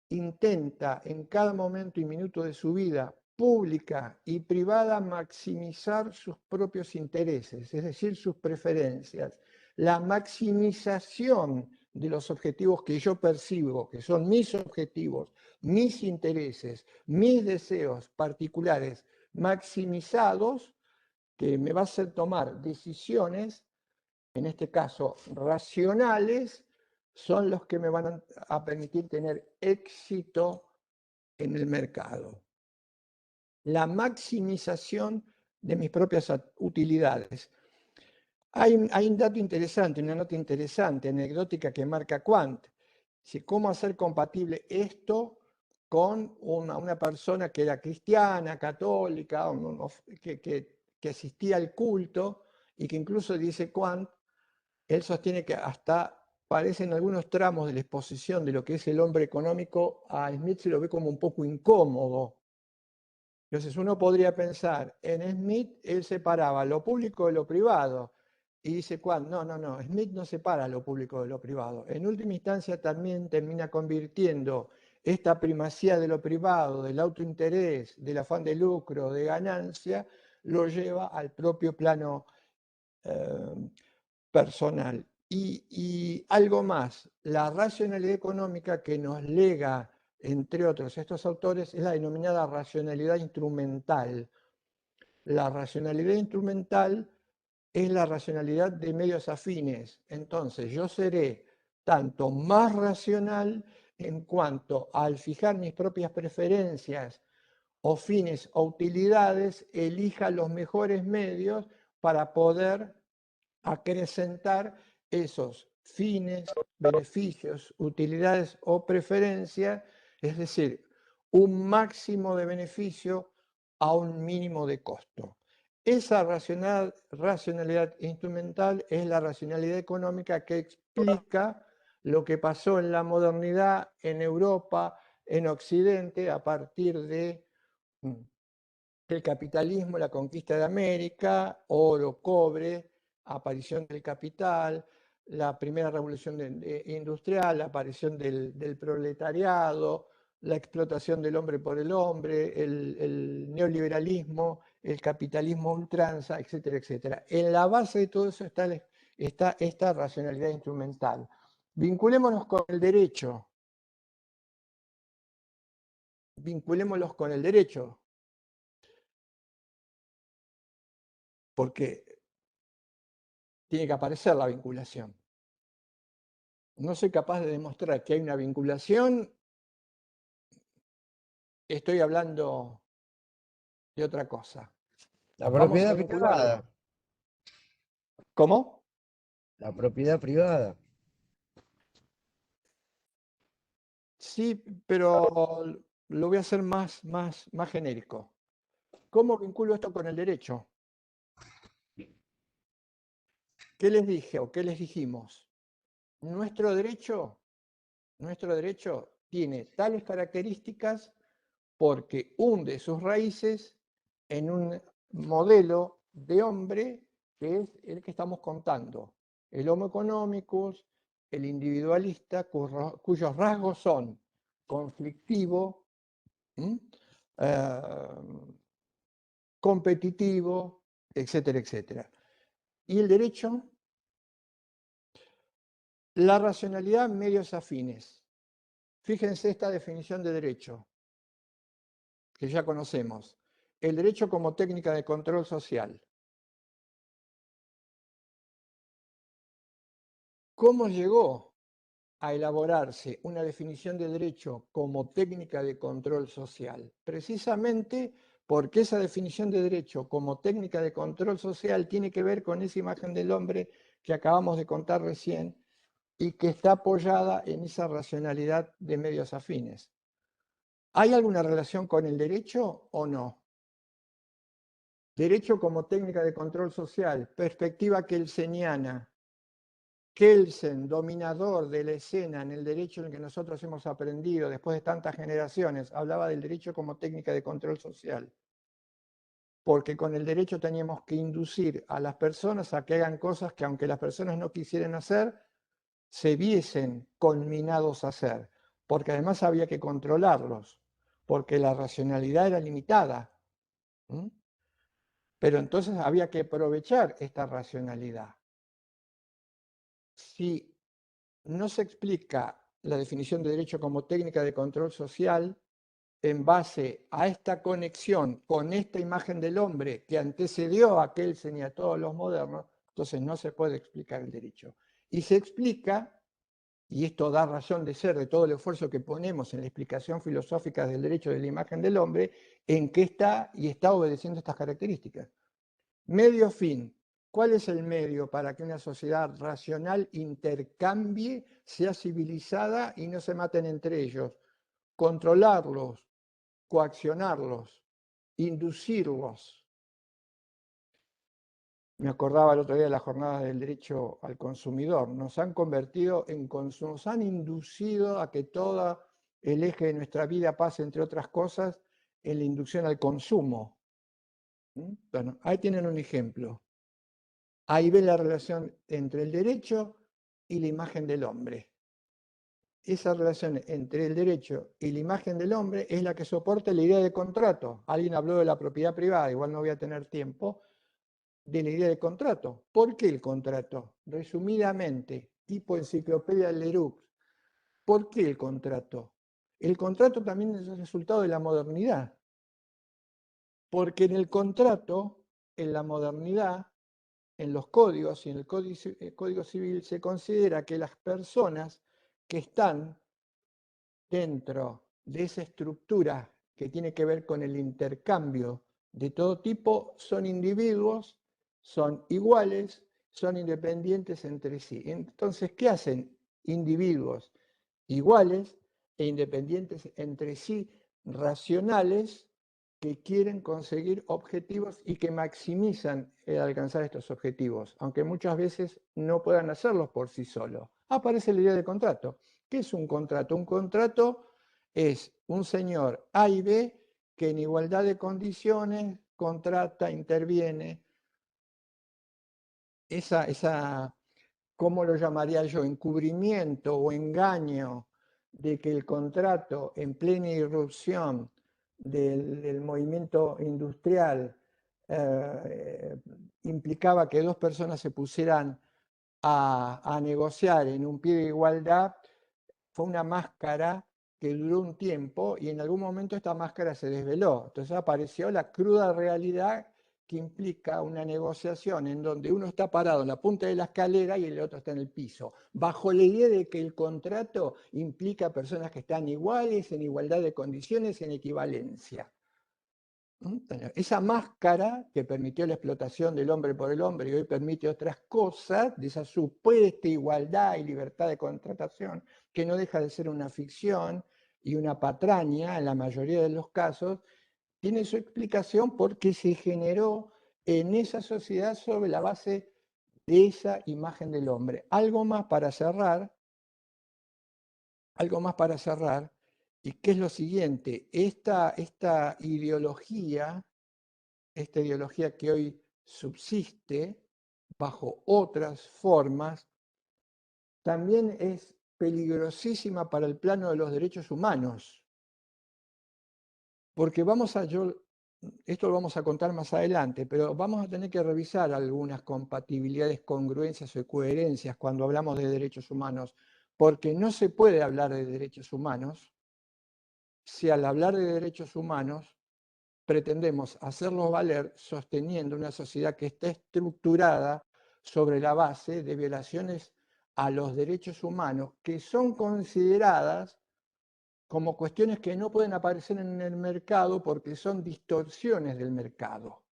Speaker 1: intenta en cada momento y minuto de su vida pública y privada maximizar sus propios intereses, es decir, sus preferencias. La maximización de los objetivos que yo percibo, que son mis objetivos, mis intereses, mis deseos particulares maximizados, que me va a hacer tomar decisiones, en este caso racionales, son los que me van a permitir tener éxito en el mercado. La maximización de mis propias utilidades. Hay un dato interesante, una nota interesante, anecdótica, que marca Quant. Cómo hacer compatible esto con una persona que era cristiana, católica, que asistía al culto, y que incluso dice Quant, él sostiene que hasta parecen algunos tramos de la exposición de lo que es el hombre económico, a Smith se lo ve como un poco incómodo. Entonces uno podría pensar, en Smith él separaba lo público de lo privado, y dice Quant, no, Smith no separa lo público de lo privado. En última instancia también termina convirtiendo esta primacía de lo privado, del autointerés, del afán de lucro, de ganancia, lo lleva al propio plano personal. Y algo más, la racionalidad económica que nos lega, entre otros, estos autores, es la denominada racionalidad instrumental. La racionalidad instrumental es la racionalidad de medios afines. Entonces, yo seré tanto más racional en cuanto al fijar mis propias preferencias o fines o utilidades, elija los mejores medios para poder acrecentar esos fines, beneficios, utilidades o preferencias, es decir, un máximo de beneficio a un mínimo de costo. Esa racionalidad instrumental es la racionalidad económica que explica lo que pasó en la modernidad, en Europa, en Occidente, a partir de el capitalismo, la conquista de América, oro, cobre, aparición del capital, la primera revolución industrial, la aparición del proletariado, la explotación del hombre por el hombre, el neoliberalismo, el capitalismo ultranza, etcétera, etcétera. En la base de todo eso está esta racionalidad instrumental. Vinculémonos con el derecho. Vinculémoslos con el derecho. Porque tiene que aparecer la vinculación. No soy capaz de demostrar que hay una vinculación, estoy hablando de otra cosa.
Speaker 3: La
Speaker 1: Vamos
Speaker 3: propiedad
Speaker 1: a vincularlo.
Speaker 3: privada.
Speaker 1: ¿Cómo?
Speaker 3: La propiedad privada.
Speaker 1: Sí, pero lo voy a hacer más genérico. ¿Cómo vinculo esto con el derecho? ¿Qué les dije o qué les dijimos? Nuestro derecho tiene tales características porque hunde sus raíces en un modelo de hombre que es el que estamos contando, el Homo economicus, el individualista, cuyos rasgos son conflictivo, competitivo, etcétera, etcétera. Y el derecho, la racionalidad, medios afines. Fíjense esta definición de derecho, que ya conocemos. El derecho como técnica de control social. ¿Cómo llegó a elaborarse una definición de derecho como técnica de control social? Precisamente porque esa definición de derecho como técnica de control social tiene que ver con esa imagen del hombre que acabamos de contar recién y que está apoyada en esa racionalidad de medios afines. ¿Hay alguna relación con el derecho o no? Derecho como técnica de control social, perspectiva kelseniana. Kelsen, dominador de la escena en el derecho en el que nosotros hemos aprendido después de tantas generaciones, hablaba del derecho como técnica de control social. Porque con el derecho teníamos que inducir a las personas a que hagan cosas que aunque las personas no quisieran hacer, se viesen conminados a hacer. Porque además había que controlarlos, porque la racionalidad era limitada. Pero entonces había que aprovechar esta racionalidad. Si no se explica la definición de derecho como técnica de control social en base a esta conexión con esta imagen del hombre que antecedió a Kelsen y a todos los modernos, entonces no se puede explicar el derecho. Y se explica, y esto da razón de ser de todo el esfuerzo que ponemos en la explicación filosófica del derecho de la imagen del hombre, en que está y está obedeciendo estas características. Medio fin. ¿Cuál es el medio para que una sociedad racional intercambie, sea civilizada y no se maten entre ellos? Controlarlos, coaccionarlos, inducirlos. Me acordaba el otro día de la jornada del derecho al consumidor. Nos han convertido en nos han inducido a que todo el eje de nuestra vida pase, entre otras cosas, en la inducción al consumo. Bueno, ahí tienen un ejemplo. Ahí ven la relación entre el derecho y la imagen del hombre. Esa relación entre el derecho y la imagen del hombre es la que soporta la idea de contrato. Alguien habló de la propiedad privada, igual no voy a tener tiempo, de la idea de contrato. ¿Por qué el contrato? Resumidamente, tipo enciclopedia Leroux, ¿por qué el contrato? El contrato también es el resultado de la modernidad. Porque en el contrato, en la modernidad, en los códigos y en el Código Civil se considera que las personas que están dentro de esa estructura que tiene que ver con el intercambio de todo tipo son individuos, son iguales, son independientes entre sí. Entonces, ¿qué hacen individuos iguales e independientes entre sí, racionales, que quieren conseguir objetivos y que maximizan el alcanzar estos objetivos, aunque muchas veces no puedan hacerlos por sí solos? Aparece la idea de contrato. ¿Qué es un contrato? Un contrato es un señor A y B que en igualdad de condiciones contrata, interviene. ¿Cómo lo llamaría yo? Encubrimiento o engaño de que el contrato en plena irrupción del movimiento industrial implicaba que dos personas se pusieran a negociar en un pie de igualdad, fue una máscara que duró un tiempo y en algún momento esta máscara se desveló. Entonces apareció la cruda realidad que implica una negociación en donde uno está parado en la punta de la escalera y el otro está en el piso, bajo la idea de que el contrato implica personas que están iguales, en igualdad de condiciones, en equivalencia. Esa máscara que permitió la explotación del hombre por el hombre y hoy permite otras cosas, de esa supuesta igualdad y libertad de contratación, que no deja de ser una ficción y una patraña en la mayoría de los casos, tiene su explicación porque se generó en esa sociedad sobre la base de esa imagen del hombre. Algo más para cerrar, y que es lo siguiente, esta ideología que hoy subsiste bajo otras formas, también es peligrosísima para el plano de los derechos humanos. Porque esto lo vamos a contar más adelante, pero vamos a tener que revisar algunas compatibilidades, congruencias o coherencias cuando hablamos de derechos humanos, porque no se puede hablar de derechos humanos si al hablar de derechos humanos pretendemos hacerlos valer sosteniendo una sociedad que está estructurada sobre la base de violaciones a los derechos humanos que son consideradas como cuestiones que no pueden aparecer en el mercado porque son distorsiones del mercado.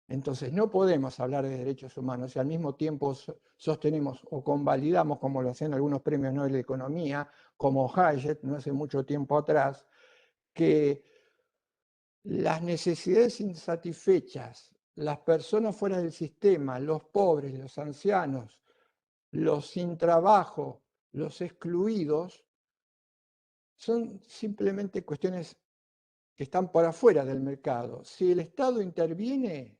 Speaker 1: Entonces no podemos hablar de derechos humanos y al mismo tiempo sostenemos o convalidamos, como lo hacen algunos premios Nobel de Economía, como Hayek, no hace mucho tiempo atrás, que las necesidades insatisfechas, las personas fuera del sistema, los pobres, los ancianos, los sin trabajo, los excluidos, son simplemente cuestiones que están por afuera del mercado. Si el Estado interviene,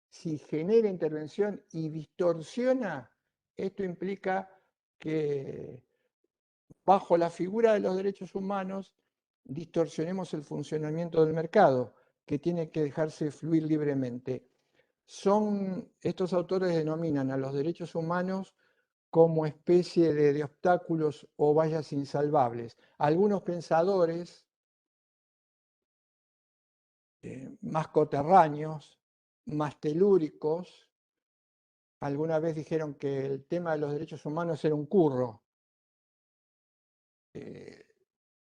Speaker 1: si genera intervención y distorsiona, esto implica que bajo la figura de los derechos humanos distorsionemos el funcionamiento del mercado, que tiene que dejarse fluir libremente. Estos autores denominan a los derechos humanos como especie de obstáculos o vallas insalvables. Algunos pensadores más coterráneos, más telúricos, alguna vez dijeron que el tema de los derechos humanos era un curro.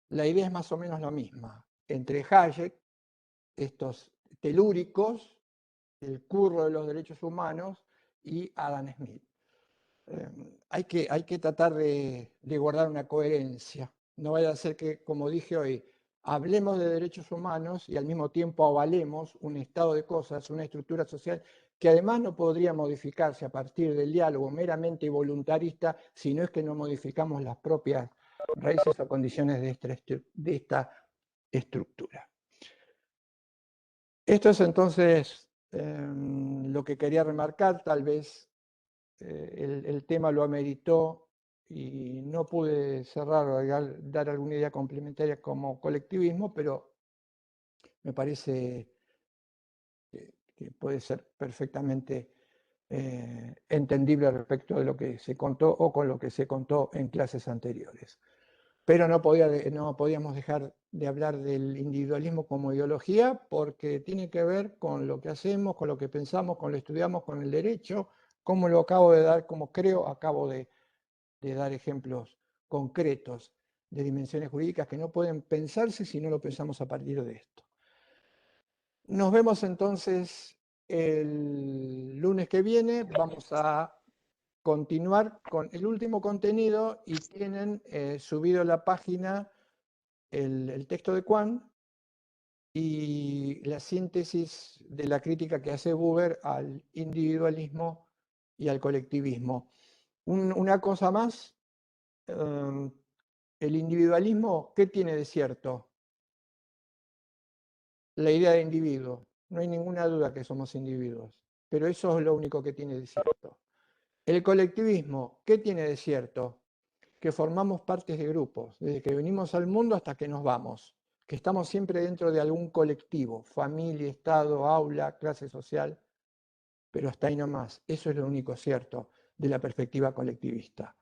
Speaker 1: La idea es más o menos la misma. Entre Hayek, estos telúricos, el curro de los derechos humanos, y Adam Smith. Hay que tratar de guardar una coherencia. No vaya a ser que, como dije hoy, hablemos de derechos humanos y al mismo tiempo avalemos un estado de cosas, una estructura social que además no podría modificarse a partir del diálogo meramente voluntarista si no es que no modificamos las propias raíces o condiciones de esta estructura. Esto es entonces lo que quería remarcar. Tal vez el tema lo ameritó y no pude cerrar o dar alguna idea complementaria como colectivismo, pero me parece que puede ser perfectamente entendible respecto de lo que se contó o con lo que se contó en clases anteriores. Pero no podíamos dejar de hablar del individualismo como ideología porque tiene que ver con lo que hacemos, con lo que pensamos, con lo que estudiamos, con el derecho, como lo acabo de dar, como creo, acabo de dar ejemplos concretos de dimensiones jurídicas que no pueden pensarse si no lo pensamos a partir de esto. Nos vemos entonces el lunes que viene. Vamos a continuar con el último contenido y tienen subido a la página el texto de Kuhn y la síntesis de la crítica que hace Buber al individualismo y al colectivismo. Una cosa más, el individualismo, ¿qué tiene de cierto? La idea de individuo. No hay ninguna duda que somos individuos, pero eso es lo único que tiene de cierto. El colectivismo, ¿qué tiene de cierto? Que formamos partes de grupos, desde que venimos al mundo hasta que nos vamos, que estamos siempre dentro de algún colectivo, familia, estado, aula, clase social, pero hasta ahí nomás. Eso es lo único cierto de la perspectiva colectivista.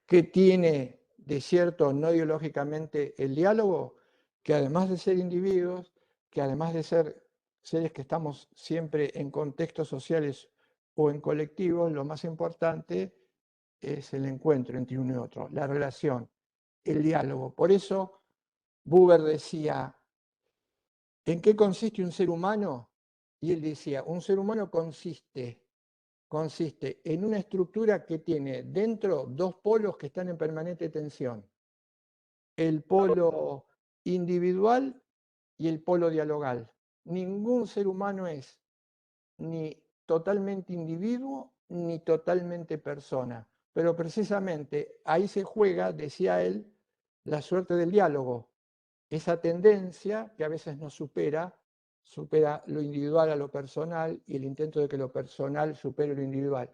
Speaker 1: ¿Qué tiene de cierto no ideológicamente el diálogo? Que además de ser individuos, que además de ser seres que estamos siempre en contextos sociales o en colectivos, lo más importante es el encuentro entre uno y otro, la relación, el diálogo. Por eso Buber decía, ¿en qué consiste un ser humano? Y él decía, un ser humano consiste en una estructura que tiene dentro dos polos que están en permanente tensión. El polo individual y el polo dialogal. Ningún ser humano es ni totalmente individuo ni totalmente persona. Pero precisamente ahí se juega, decía él, la suerte del diálogo. Esa tendencia que a veces nos supera lo individual a lo personal y el intento de que lo personal supere lo individual.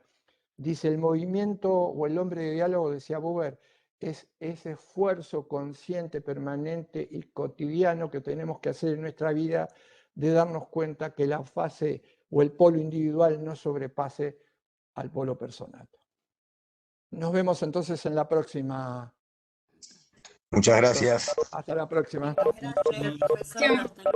Speaker 1: Dice, el movimiento o el hombre de diálogo, decía Buber, es ese esfuerzo consciente, permanente y cotidiano que tenemos que hacer en nuestra vida de darnos cuenta que la fase o el polo individual no sobrepase al polo personal. Nos vemos entonces en la próxima.
Speaker 6: Muchas gracias.
Speaker 1: Hasta la próxima.
Speaker 5: Gracias, profesor. Hasta luego.